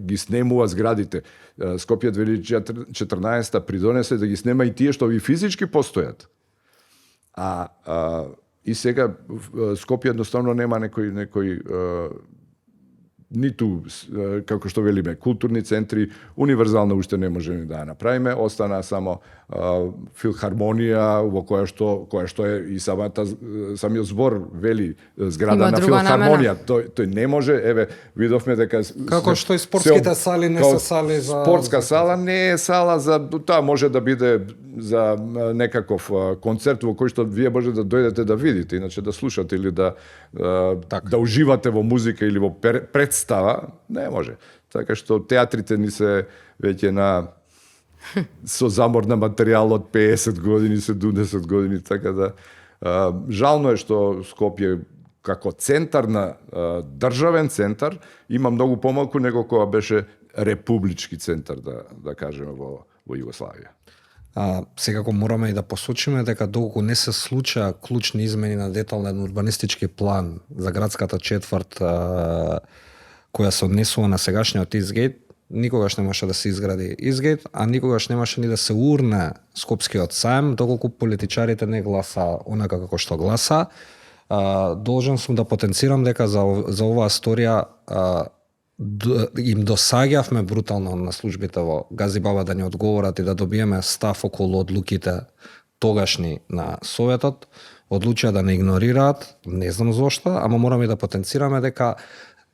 ги снемува зградите. Скопје 2014 придонесе да ги снема и тие што ви физички постојат. И сега Скопје едноставно нема некој ниту, како што велиме, културни центри, универзално уште не можеме да ја направиме, остана само филхармонија, во која што е и самиот збор вели зграда на филхармонија. Тој не може, еве, видовме дека... Како што и спортските сали не се сали за... Спортска сала не е сала за... Таа може да биде за некаков концерт во кој што вие може да дојдете да видите, иначе да слушате или да уживате во музика или во представа, не може. Така што театрите ни се веќе со замор на материјал од 50 години, 70 години, така да жално е што Скопје како центар на државен центар има многу помалку него кога беше републички центар, да кажеме, во Југославија. Секако мораме и да посочиме дека доколку не се случаа клучни измени на детален урбанистички план за градската четврт која се однесува на сегашниот Изгейт, никогаш не може да се изгради Изгейт, а никогаш немаше ни да се урне Скопскиот саем, доколку политичарите не гласа онака како што гласа. Должен сум да потенцирам дека за оваа сторија им досаѓавме брутално на службите во Газибаба да ни одговорат и да добиеме став околу одлуките тогашни на Советот, одлучија да не игнорираат, не знам зошто, ама мораме да потенцираме дека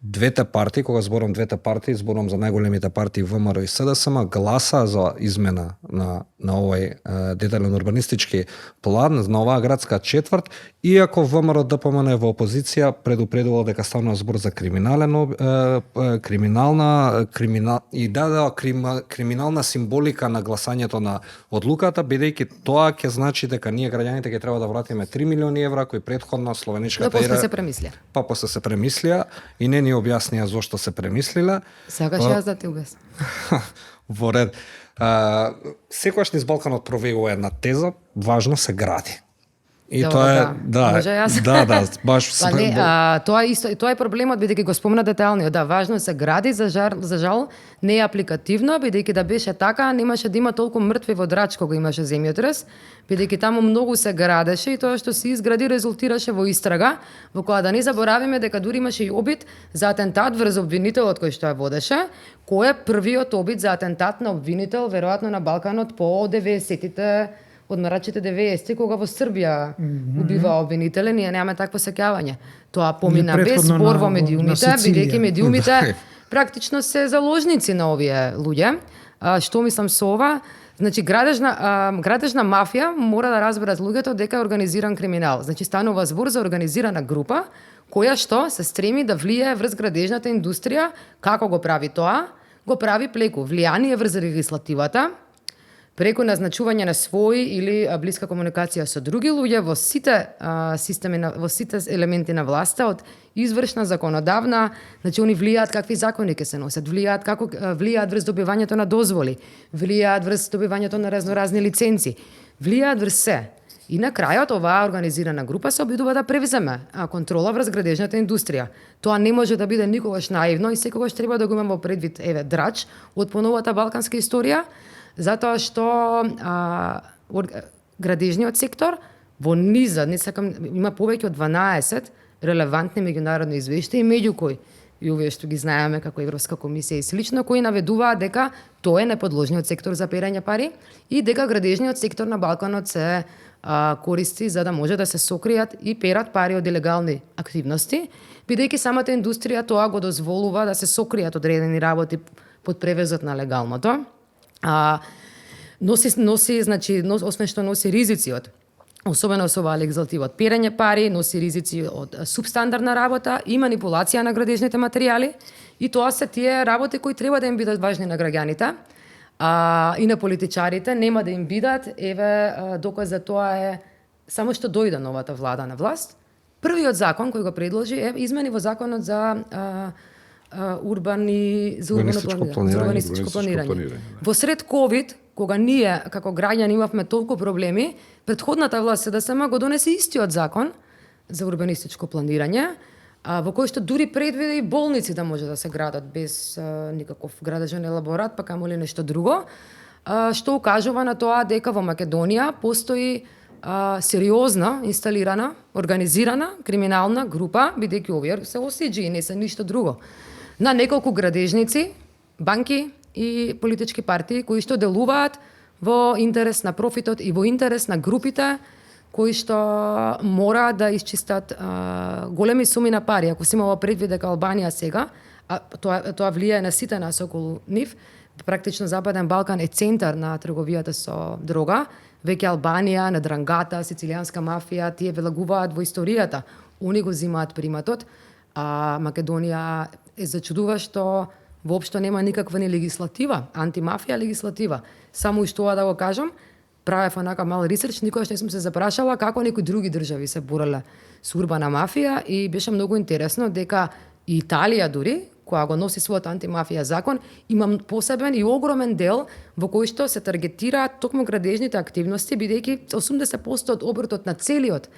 двете партии, кога зборам двете партии, зборам за најголемите партии ВМРО и СДСМ, гласа за измена на овој детален урбанистички план, на оваа градска четврт, иако ВМРО ДПМН во опозиција предупредувал дека станува збор за криминална символика на гласањето на одлуката, бидејќи тоа ќе значи дека ние граѓаните ќе треба да вратиме 3 милиони евра кои претходно словеничката после се премислија. После се премислија и не ни објаснија зошто се премислиле. Сега ќе јас да ти објаснам. Во ред. Секогаш низ Балканот провеува една теза, важно се гради. И тоа е баш тоа е проблемот, бидејќи го спомна деталниот. Да, важно се гради, за жал не е апликативно, бидејќи да беше така, немаше да има толку мртви во Драч кога имаше земјотрес, бидејќи таму многу се градеше и тоа што се изгради резултираше во истрага, во која да не заборавиме дека дури имаше и обид за атентат врз обвинителот кој што ја водеше, кој е првиот обид за атентат на обвинител веројатно на Балканот по 90-тите, од мрачите 90-ти, кога во Србија убива обвинителе, ние немаме такво сеќавање. Тоа помина без спор во медиумите, бидејќи медиумите практично се заложници на овие луѓе. Што мислам со ова? Значи, градежна мафија мора да разберат луѓето дека е организиран криминал. Значи, станува збор за организирана група, која што се стреми да влие врз градежната индустрија. Како го прави тоа? Го прави преку влијание врз легислативата, преку назначување на своји или блиска комуникација со други луѓе во сите системи, во сите елементи на власта, од извршна, законодавна, значи они влијаат какви закони ќе се носат, влијаат како влијаат врз добивањето на дозволи, влијаат врз добивањето на разноразни лиценци, влијаат врз се. И на крајот оваа организирана група се обидува да превземе контрола врз градежната индустрија. Тоа не може да биде никогаш наивно и секогаш треба да го имаме во предвид, Драч од поновата балканска историја, затоа што градежниот сектор во низа, има повеќе од 12 релевантни меѓународни извештаи, меѓу кои и овие што ги знаеме како Европска комисија и слично, кои наведуваат дека тоа е неподложниот сектор за перање пари и дека градежниот сектор на Балканот се користи за да може да се сокријат и перат пари од илегални активности, бидејќи самата индустрија тоа го дозволува да се сокријат одредени работи под превезот на легалното. Освен што носи ризици од, особено со оваа легислатива, од перење пари, носи ризици од субстандардна работа и манипулација на градежните материјали, и тоа се тие работи кои треба да им бидат важни на граѓаните и на политичарите, нема да им бидат. Доказ за тоа е само што дојде новата влада на власт. Првиот закон кој го предложи е измени во законот за урбанистичко планирање. Во сред ковид, кога ние како граѓани имавме толку проблеми, претходната власт СДСМ го донесе истиот закон за урбанистичко планирање, во кој што дури предвиди и болници да може да се градат без никаков градежен елаборат, па камоли нешто друго, што укажува на тоа дека во Македонија постои сериозна, инсталирана, организирана криминална група, бидејќи овие се осиџи и не се ништо друго, на неколку градежници, банки и политички партии кои што делуваат во интерес на профитот и во интерес на групите кои што мора да исчистат големи суми на пари. Ако се имало предвид дека Албанија сега, тоа влијае на сите нас околу нив, практично Западен Балкан е центар на трговијата со дрога, веќе Албанија, на Дрангата, сицилијанска мафија, тие велагуваат во историјата, они го земаат приматот, а Македонија е зачудува што воопшто нема никаква ни легислатива, антимафија легислатива. Само и што да го кажам, правев онака мал ресерч, никогаш не сум се запрашала како некои други држави се бореле со урбана мафија и беше многу интересно дека и Италија дури, која го носи својот антимафија закон, има посебен и огромен дел во кој што се таргетира токму градежните активности, бидејќи 80% од обртот на целиот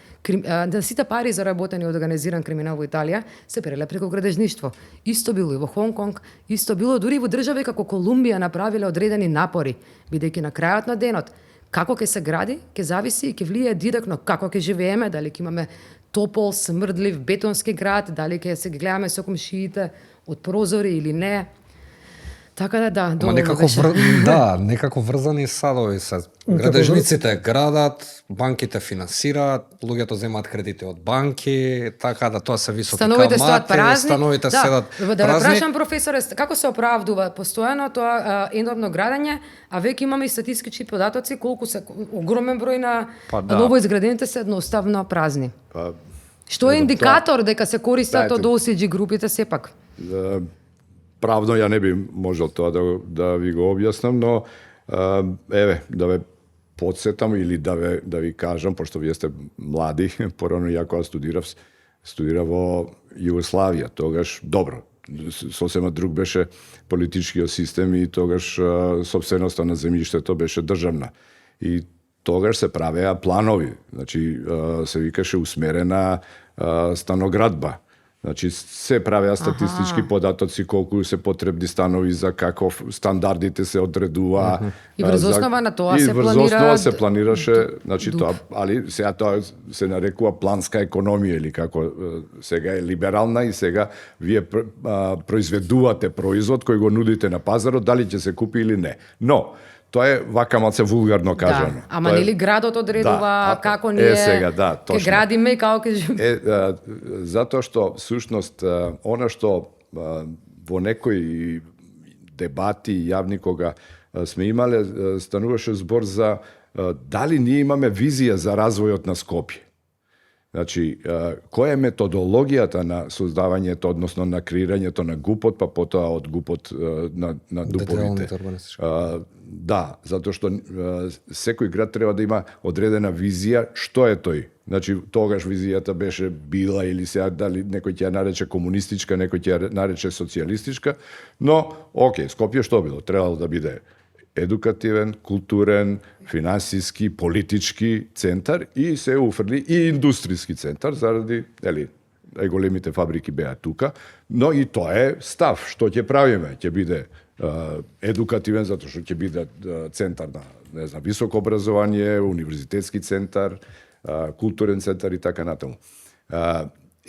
на сите пари заработени од организиран криминал во Италија се переле преку градежништво. Исто било и во Хонг Конг, исто било дури во држави како Колумбија направиле одредени напори, бидејќи на крајот на денот како ќе се гради, ќе зависи и ќе влие директно како ќе живееме, дали ќе имаме топол, смрдлив, бетонски град, дали ќе се гледаме со комшиите од прозори или не. Така да, доволно беше. Некако врзани садови се. Градежниците градат, банките финансираат, луѓето земаат кредити од банки, така да тоа се високи становите камати, стоат празни. становите седат празни. Да ве прашам, професоре, како се оправдува постојано тоа еnormно градење, а веќе имаме и статистички податоци колку се огромен број на новоизградените се едноставно празни. Што е индикатор дека се користат од OCG групите сепак? Правно ја не би можел тоа да ви го објаснам, но еве, да ве подсетам или да ви кажам, пошто вие сте млади, порано ја кога студирав во Југославија, тогаш добро, сосема друг беше политичкиот систем и тогаш собственоста на земјиштето беше државна. И тогаш се правеа планови, значи се викаше усмерена станоградба. Значи се правеа статистички податоци колку се потребни станови, за каков стандардите се одредува. И врз основа на тоа се планира. И врз основа се планираше, значи тоа, али сега тоа се нарекува планска економија или како сега е либерална и сега вие произведувате производ кој го нудите на пазарот, дали ќе се купи или не. Но тоа е вака малце вулгарно кажано. Да, ама нели градот одредува како ние ќе градиме и како ќе живееме. Затоа што всушност она што во некои дебати јавни кога сме имале стануваше збор за дали ние имаме визија за развојот на Скопје. Значи, која е методологијата на создавањето, односно на креирањето на ГУПот, па потоа од ГУПот на ДУПовите. Да, затоа што секој град треба да има одредена визија што е тој. Значи, тогаш визијата беше била или сега дали некој ќе ја нарече комунистичка, некој ќе ја нарече социјалистичка, но окей, Скопје што било? Требало да биде едукативен, културен, финансиски, политички центар и се уфрли и индустријски центар заради, големите фабрики беа тука, но и тоа е став, што ќе правиме, ќе биде едукативен затоа што ќе биде центар на, високо образование, универзитетски центар, културен центар и така натаму.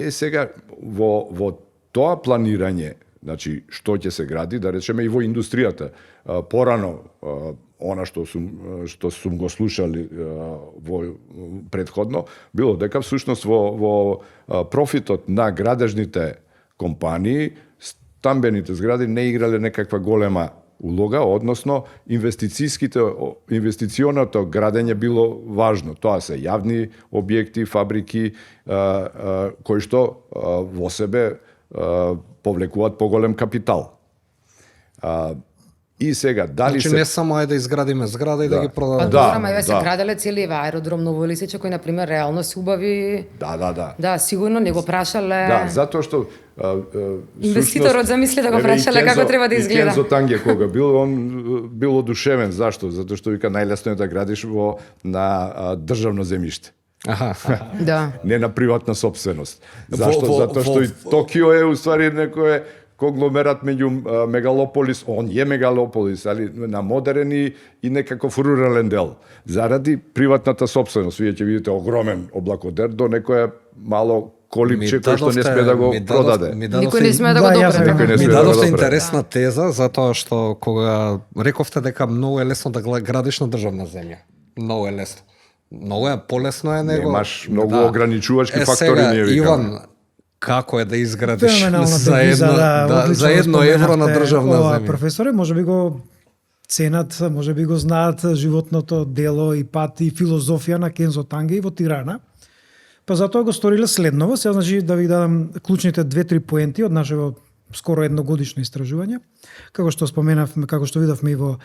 Сега во тоа планирање, значи што ќе се гради, да речеме и во индустријата. Порано она што сум го слушали во претходно, било дека всушност во профитот на градежните компании стамбените згради не играле некаква голема улога, односно инвестиционото градење било важно. Тоа се јавни објекти, фабрики кои што во себе повлекуваат поголем капитал. И сега, дали значи, не само да изградиме зграда и да ги продадеме. Да, се граделе цели аеродром Ново Илисиче, кој, например, реално се убави. Да, сигурно не го прашале. Да, затоа што инвеститорот замисли да го прашале како треба да изгледа. Кензо Танге кога бил, он бил одушевен. Зашто? Затоа што вика најлесно е да градиш на државно земјиште. Да. Не на приватна собственост. Зашто? Затоа што и Токио е уствари некое конгломерат меѓу мегалополис, он е мегалополис, али на модерен и некаков рурален дел. Заради приватната собственост, вие ќе видите огромен облакодер до некое мало колипче кој што не сме да го продаде. Никој не сме да го допре. Ми дадовте интересна теза, затоа што кога рековте дека многу е лесно да градиш на државна земја. Многу е лесно. Многу е полесно е него. Немаш многу ограничувачки фактори, ние викаме. Иван, како е да изградиш за едно евро на државна земја? Професоре, може би го ценат, може би го знаат животното дело и пат и филозофија на Кензо Танге и во Тирана. Па затоа го сториле следново. Сега, значи, да ви дадам клучните 2-3 поенти од нашето скоро едногодишно истражување. Како што споменавме, како што видовме и во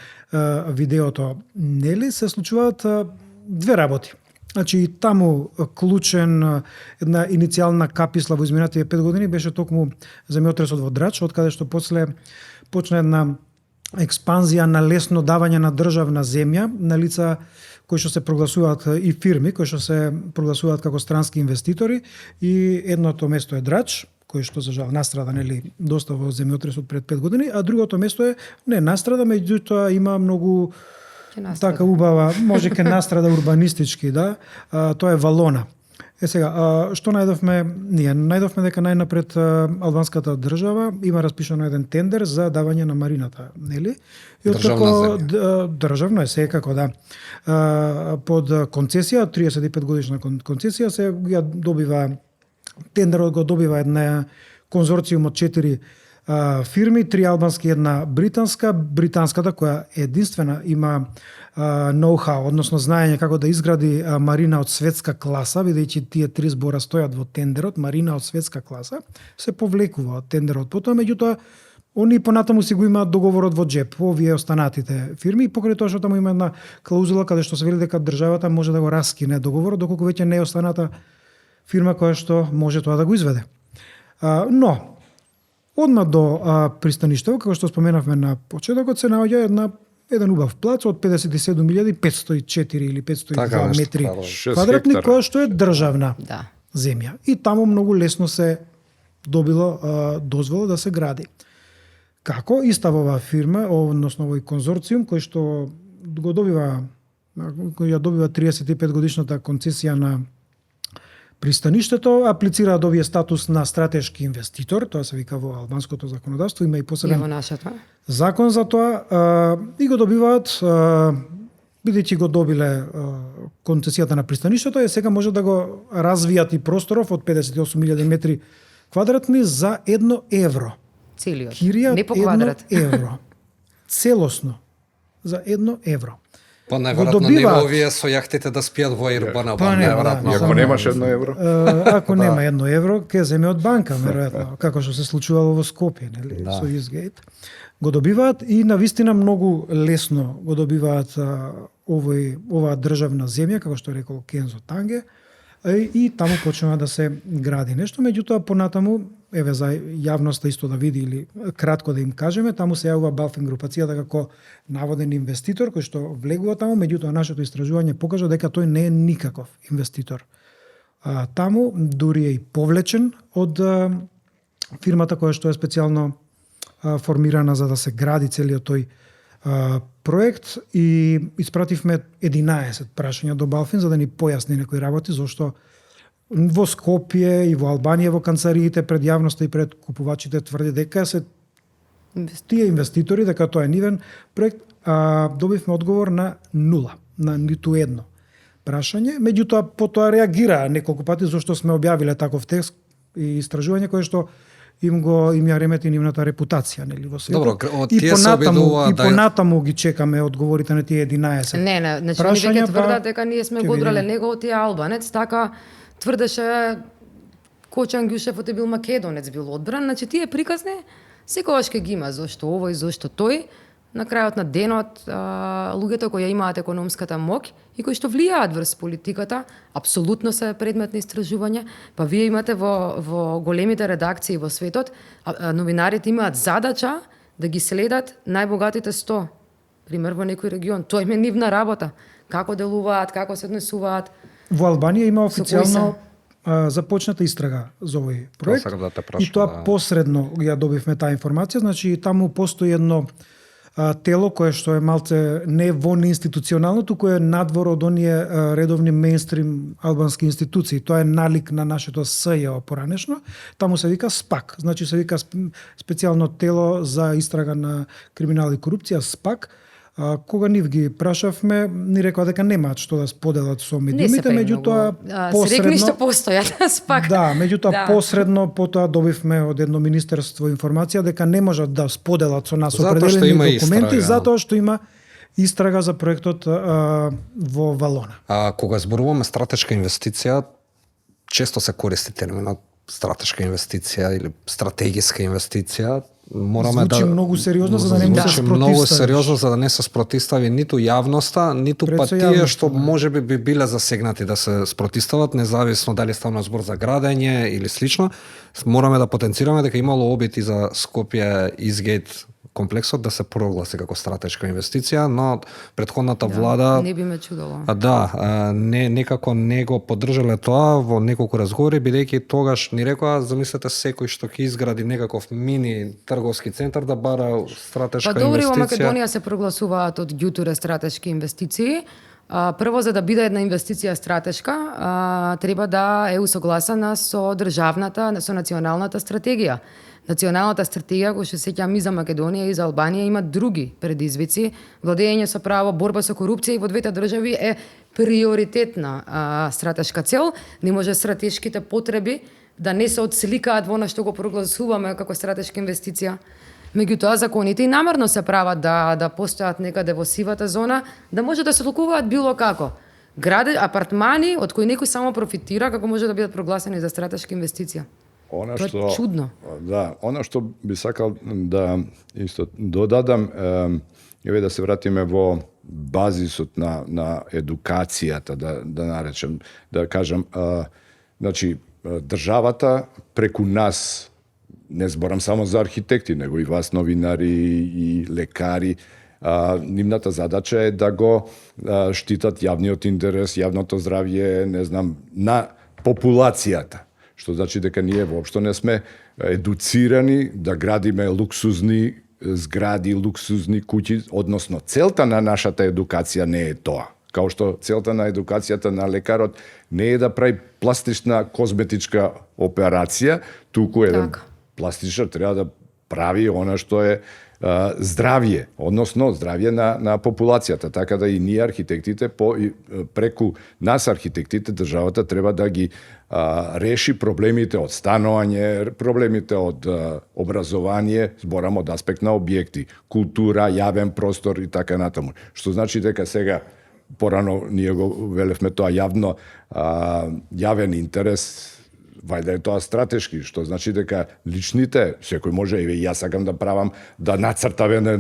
видеото, нели се случуваат две работи. Значи, таму клучен една иницијална каписла во изминативе 5 години беше токму земјотресот во Драч, од каде што после почна една експанзија на лесно давање на државна земја на лица кои што се прогласуваат и фирми кои што се прогласуваат како странски инвеститори, и едното место е Драч, кој што за жал настрада, нели, доста во земјотресот пред 5 години, а другото место е не настрада, меѓутоа има многу така убава, може ке настрада урбанистички, да, тоа е Валона. Сега, што најдовме? Ние најдовме дека најнапред албанската држава има распишано еден тендер за давање на марината, нели? И Државна државно е секако, да. Под концесија, 35 годишна концесија, се ја добива тендерот, го добива една конзорциум од 4 фирми, 3 албански, една британска. Британската, која единствена има ноу-хау, односно знаење како да изгради марина од светска класа, бидејќи тие 3 збора стојат во тендерот, марина од светска класа, се повлекува од тендерот. Потоа, меѓутоа, они понатаму си го имаат договорот во джеп, овие останатите фирми, и покрај тоа што таму има една клаузула каде што се вели дека државата може да го раскине договорот, доколку веќе не е останата фирма која што може тоа да го изведе. Но, одма до пристаништево, како што споменавме на почетокот, се наоѓа еден убав плац од 57.504 или 502 метри квадратни, која што е државна земја. И таму многу лесно се добило дозвола да се гради. Како иставова фирма, односно овој конзорциум, кој што го добива, кој ја добива 35 годишната концесија на пристаништето, аплицира да добие статус на стратешки инвеститор, тоа се вика во албанското законодавство, има и посебен закон за тоа, и го добиваат, бидејќи го добиле концесијата на пристаништето, и сега може да го развијат и просторов од 58.000 метри квадратни за 1 евро. Целиот, Кирија, не по квадрат. 1 евро. Целосно, за 1 евро. Па најверојатно нема овие со јахтите да спијат во Ирбана, најверојатно. Ако немаш 1 евро? Ако нема 1 евро, ке земе од банка, веројатно, како што се случувало во Скопје, нели, со Изгейт. Го добиваат и навистина многу лесно го добиваат оваа државна земја, како што рекол Кензо Танге, и таму почнува да се гради нешто, меѓутоа понатаму, еве за јавноста исто да види или кратко да им кажеме, таму се јавува Балфин групацијата како наводен инвеститор кој што влегува таму, меѓутоа нашето истражување покажа дека тој не е никаков инвеститор. Таму дури е и повлечен од фирмата која што е специјално формирана за да се гради целиот тој проект, и испративме 11 прашања до Балфин за да ни појасни некои работи, зашто во Скопје и во Албанија во канцариите пред јавноста и пред купувачите тврди дека се тие инвеститори, дека тоа е нивен проект, добивме одговор на 0, на ниту едно прашање. Меѓутоа потоа реагира неколку пати зашто сме објавиле таков текст и истражување кое што им ја ремети нивната репутација, нели, во светот. Добро, тие се обидува и понатаму ги чекаме одговорите на тие 11. Не, значи они веќе тврдат дека ние сме го одрале него од тие албанец, така тврдеше Кочан Ѓушевот е бил македонец, бил одбран, значи тие приказни секогаш ќе ги има, зошто овој, зошто тој. На крајот на денот, луѓето кои имаат економската моќ и кои што влијаат врз политиката, апсолутно се предмет на истражување. Па вие имате во големите редакции во светот, новинарите имаат задача да ги следат најбогатите 100, пример во некој регион. Тоа им е нивна работа. Како делуваат, како се однесуваат. Во Албанија има официјално започната истрага за овој проект. И тоа посредно ја добивме таа информација, значи таму постои едно тело кое што е малце не вон институционално, туку е надвор од оние редовни мејнстрим албански институции. Тоа е налик на нашето СЈО поранешно. Таму се вика СПАК, значи се вика специјално тело за истрага на криминал и корупција, СПАК. Кога нив ги прашавме, ни рекоа дека немаат што да споделат со медиумите, меѓутоа посредно што постојат СПАК. Да, меѓутоа посредно потоа добивме од едно министерство информација дека не можат да споделат со нас определени документи затоа што има истрага за проектот во Валона. Кога зборуваме стратешка инвестиција, често се користи терминот стратешка инвестиција или стратегиска инвестиција, Звучи многу сериозно за да не му се звучи спротивставиш. многу сериозно за да не се спротивстави ниту јавноста, ниту Пред па со тие јавноста, што да. можеби би биле засегнати да се спротивстават, независно дали ставно збор за градење или слично. Мораме да потенцираме дека имало обид и за Скопје Изгейт комплексот да се прогласи како стратешка инвестиција, но претходната влада Не би ме чудало. некако не го поддржале тоа во неколку разговори, бидејќи тогаш ни рекоа, замислете секој што ќе изгради некаков мини трговски центар да бара стратешка Па добри, во инвестиција. Македонија се прогласуваат од ѓутуре стратешки инвестиции. Прво, за да биде една инвестиција стратешка, треба да е усогласена со државната, со националната стратегија. Националната стратегија, која се сеќам и за Македонија и за Албанија, има други предизвици. Владење со право, борба со корупција и во двете држави е приоритетна стратешка цел. Не може стратешките потреби да не се отсликаат во она што го прогласуваме како стратешка инвестиција. Меѓутоа, законите и намерно се прават да постојат некаде во сивата зона, да може да се толкуваат било како. Граде апартмани од кои некој само профитира, како може да бидат прогласени за стратешка инвестиција. Она Тоа е што чудно. Да, она што би сакал да исто додадам, еве да се вратиме во базисот на едукацијата, да наречем, да кажам, значи државата преку нас, не зборам само за архитекти, него и вас новинари и лекари, нивната задача е да го штитат јавниот интерес, јавното здравје, не знам, на популацијата. Што значи дека ние воопшто не сме едуцирани да градиме луксузни згради, луксузни куќи, односно целта на нашата едукација не е тоа. Као што целта на едукацијата на лекарот не е да прави пластична козметичка операција, туку еден пластичар треба да прави она што е здравје, односно здравје на популацијата, така да и ние архитектите преку нас архитектите државата треба да ги реши проблемите од станување, проблемите од образование, зборам од аспект на објекти, култура, јавен простор и така натаму. Што значи дека сега порано ние го велевме тоа јавен интерес, вајда е тоа стратешки, што значи дека личните, секој може, еве јас сакам да правам, да нацртам една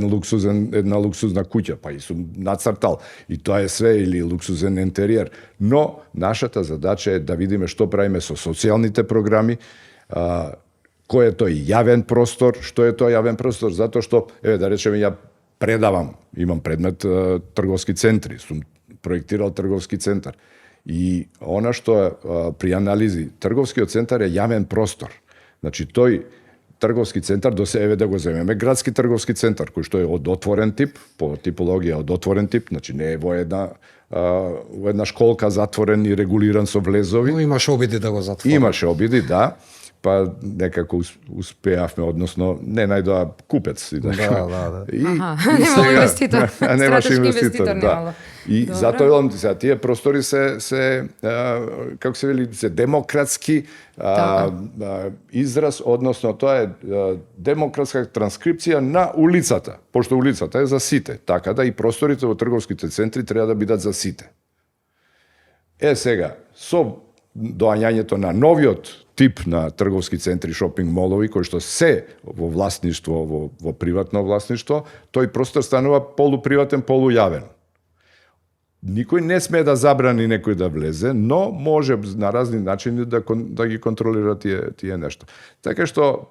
луксузна куќа, па и сум нацртал, и тоа е све, или луксузен интериер. Но нашата задача е да видиме што правиме со социјалните програми, кој е тој јавен простор, што е тоа јавен простор, затоа што, еве да речеме, ја предавам, имам предмет трговски центри, сум проектирал трговски центар. И она што при анализи, трговскиот центар е јавен простор. Значи тој трговски центар, до се еве да го земеме градски трговски центар, кој што е од отворен тип, по типологија од отворен тип, значи не е во една школка затворен и регулиран со влезови. Но имаше обиди да го затвори. Имаше обиди, да. Па некако успеавме, односно не најдоа купец. Да. Немало инвеститор. Немаше инвеститор, да. немало. И затоа велам ти сега, тие простори се како се вели, се демократски израз, односно тоа е демократска транскрипција на улицата, пошто улицата е за сите, така да и просторите во трговските центри треба да бидат за сите. Сега, со доаѓањето на новиот тип на трговски центри, шопинг молови, кои што се во власништво, во приватно власништво, тој простор станува полуприватен, полујавен. Никој не смее да забрани некој да влезе, но може на разни начини да ги контролира тие нешто. Така што,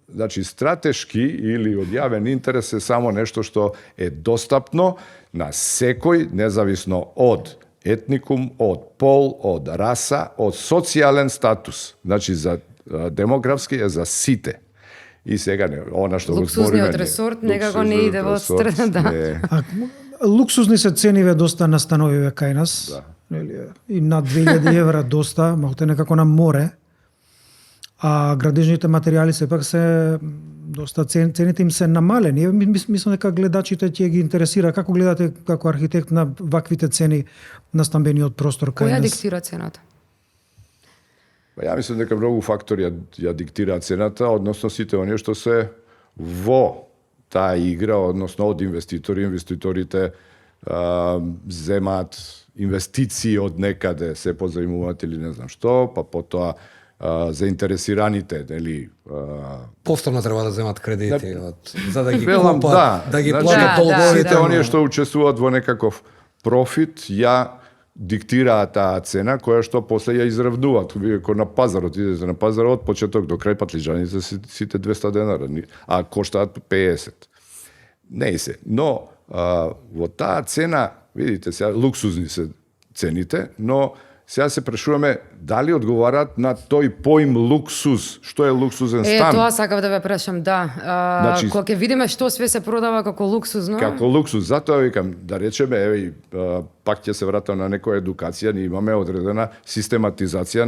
значи, стратешки или од јавен интерес е само нешто што е достапно на секој, независно од етникум, од пол, од раса, од социјален статус. Значи, за демографски е за сите. И сега она што го збориме. Луксузниот ресорт некако не иде во страна, да. Луксузни се цениве доста на становиве кај нас. Да. И над 2000 евра доста, малку некако на море. А градежните материјали сепак се доста цените им се намалени. Мислам дека гледачите ќе ги интересира како гледате како архитект на ваквите цени на стамбениот простор кај нас. Која диктира цената? Ја мислам дека многу фактори ја диктираат цената, односно сите оние што се во таа игра, односно од инвеститорите земаат инвестиции од некаде, се позаимуваат или не знам што, па потоа заинтересираните, нели, Повторно треба да земат кредити за да ги велам, купат, да ги значи, платат долговите. сите оние што учествуваат во некаков профит, ја диктираат таа цена која што после ја изравнуваат. Вие кога на пазарот идете на пазарот, од почеток до крај патлиџаните сите 200 денара, а коштаат 50. Не се, но во таа цена, видите, сега луксузни се цените, но сега се прашуваме дали одговараат на тој поим луксуз. Што е луксузен стан? Тоа сакав да ве прашам, да. Значи, кога ќе видиме што све се продава како луксузно. Како луксуз, затоа викам, да речеме, еве, пак ќе се вратам на некоја едукација, ние имаме одредена систематизација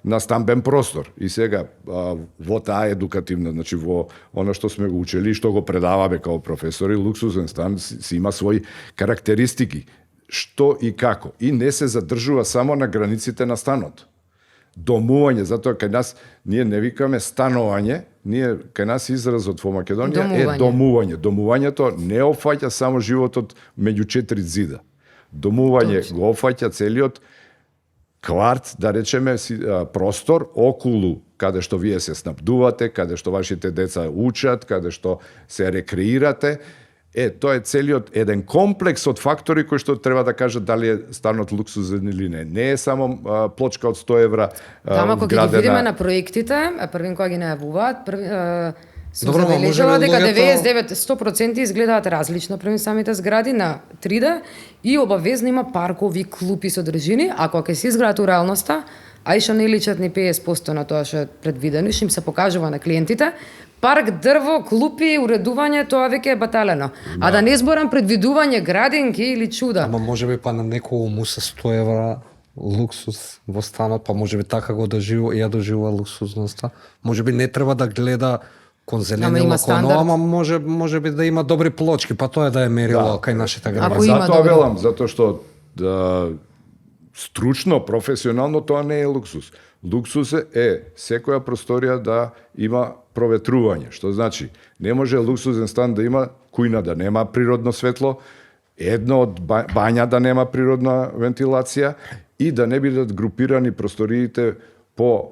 на стамбен простор. И сега, во таа едукативна, значи во оно што сме го учели, што го предаваме како професори, луксузен стан си има своји карактеристики. Што и како. И не се задржува само на границите на станот. Домување, затоа кај нас ние не викаме станување, ние кај нас изразот во Македонија е домување. Домувањето не опфаќа само животот меѓу 4 зида. Домување го опфаќа целиот кварт, да речеме, простор околу каде што вие се снабдувате, каде што вашите деца учат, каде што се рекреирате. Тоа е целиот еден комплекс од фактори кои што треба да кажат дали е станот луксузен или не. Не е само плочка од 100 евра Тама кога ги видиме на проектите, првин кога ги најавуваат, сум забележала дека 99-100% изгледаат различно први самите згради на 3D и обавезно има паркови, клупи содржини, а кога ќе се изградат у реалноста, а и што не личат ни 50% на тоа што е предвидено, што им се покажува на клиентите, парк, дрво, клупи, уредување, тоа веќе е баталено. А да не зборам предвидување градинки или чуда. Ама можеби па на некој му се 100 евра луксуз во станот, па можеби така го ја доживува луксузноста. Можеби не треба да гледа кон зеленило, кон ова, ама можеби да има добри плочки, па тоа е да е мерило кај нашите граѓани. Затоа велам, затоа што стручно, професионално тоа не е луксуз. Луксуз е секоја просторија да има проветрување, што значи не може луксузен стан да има кујна да нема природно светло, едно од бања да нема природна вентилација и да не бидат групирани просториите по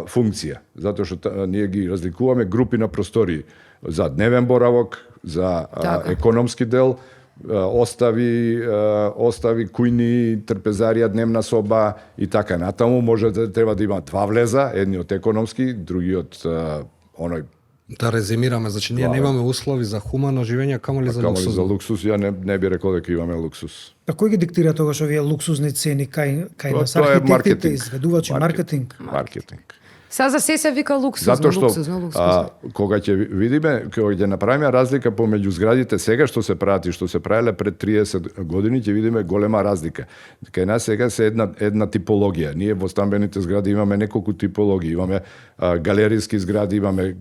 функција, затоа што ние ги разликуваме групи на простории за дневен боравок, за економски дел, остави кујни, трпезарија, дневна соба и така натаму. Може да треба да има два влеза, едниот економски, другиот оној. Да резимираме, значи ние немаме услови за хумано живење, камоли за луксуз. За луксуз, ја не би рекол дека имаме луксуз. А кој ги диктира тогаш овие луксузни цени кај нас архитектите, изведувачи, маркетинг? Маркетинг. Сега за се вика луксузно, затоа што, луксузно. Кога ќе видиме, кога ќе направиме разлика помеѓу зградите сега што се прават и што се правеле пред 30 години, ќе видиме голема разлика. Кај нас сега се една типологија. Ние во стамбените згради имаме неколку типологии. Имаме галериски згради, имаме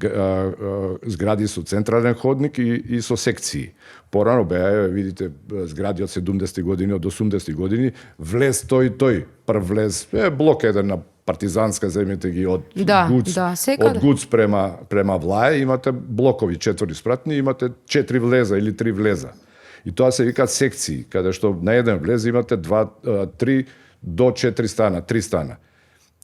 згради со централен ходник и со секции. Порано беа, видите, згради од 70 години, од 80 години, влез тој, прв влез, блок еден на Партизанска, земете ги од Гуц према Влај, имате блокови 4 спратни, имате 4 влеза или 3 влеза. И тоа се викаат секции, каде што на еден влез имате 3 до 4 стана, 3 стана.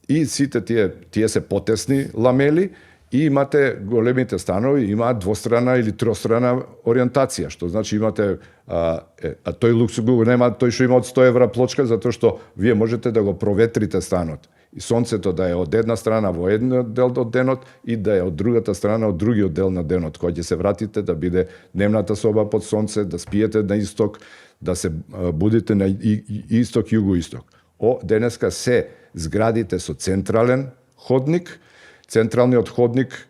И сите тие се потесни ламели и имате големите станови, имаат двострана или тространа ориентација, што значи имате тој луксуз го нема тој што има од 100 евра плочка, затоа што вие можете да го проветрите станот. И сонцето да е од една страна во еден дел од денот и да е од другата страна од другиот дел на денот, кој ќе се вратите да биде дневната соба под сонце, да спиете на исток, да се будите на исток, југо-исток. Денеска се зградите со централен ходник, централниот ходник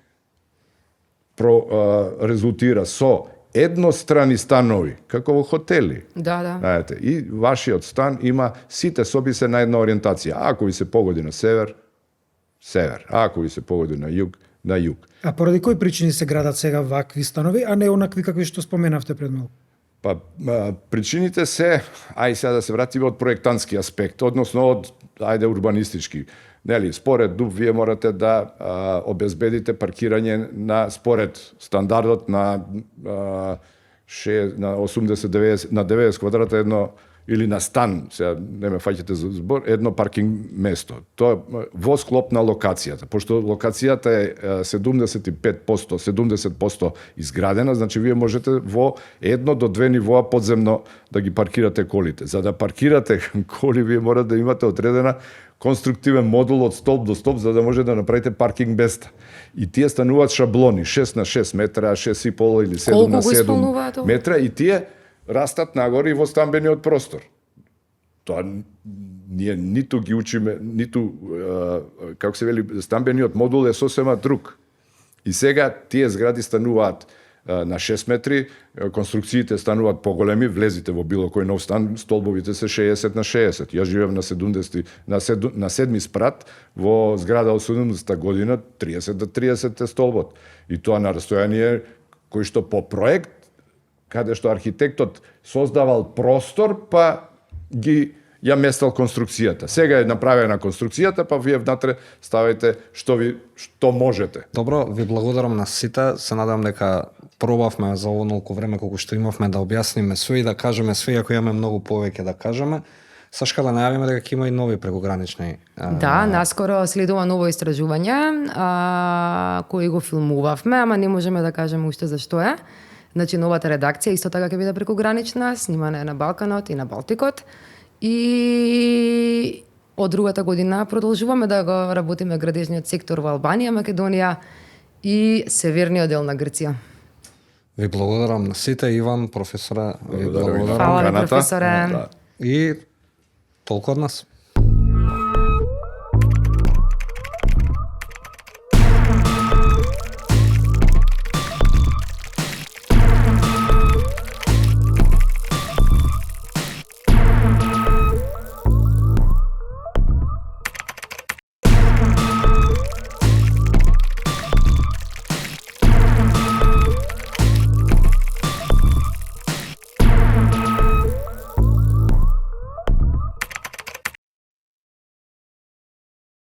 резултира со еднострани станови, како во хотели. Да. Знаете, и вашиот стан има сите соби се на една ориентација. Ако ви се погоди на север, север. А ако ви се погоди на југ, на југ. А поради кои причини се градат сега вакви станови, а не онакви какви што споменавте пред малку? Па причините се, сега да се вратиме од проектантски аспект, односно од урбанистички. Нели, според ДУП вие морате да обезбедите паркирање според стандардот на 80-90 на 90 квадрата или на стан, сега не ме фаќате за збор, едно паркинг место. Тоа во склоп на локацијата, пошто локацијата е 75%, 70% изградена, значи вие можете во 1 до 2 нивоа подземно да ги паркирате колите. За да паркирате коли, вие мора да имате одредена конструктивен модул од столб до столб, за да може да направите паркинг места. И тие стануваат шаблони, 6 на 6 метра, 6,5 или 7 на 7 метра, и тие растат нагоре во стамбениот простор. Тоа ние ниту ги учиме, ниту, како се вели, стамбениот модул е сосема друг. И сега тие згради стануваат на 6 метри, конструкциите стануваат поголеми, влезите во било кој нов стан, столбовите се 60 на 60. Јас живеам на 70, на 7 спрат, во зграда од 70-та година, 30 до 30 е столбот. И тоа на растојание кој што по проект, каде што архитектот создавал простор, па ги ја местал конструкцијата. Сега е направена конструкцијата, па вие внатре ставајте што можете. Добро, ви благодарам на сите. Се надам дека пробавме за онолку време колку што имавме да објасниме све и да кажеме све, ако имаме многу повеќе да кажеме. Сашка, да најавиме дека ќе има и нови прекогранични. Да, наскоро следува ново истражување, кој го филмувавме, ама не можеме да кажеме уште зашто е. Значи, новата редакција исто така ќе биде прекогранична, снимана е на Балканот и на Балтикот. И од другата година продолжуваме да го работиме градежниот сектор во Албанија, Македонија и северниот дел на Грција. Ви благодарам на сите, Иван, професора. Ви благодарам. Фала ви, професоре. И толку од нас.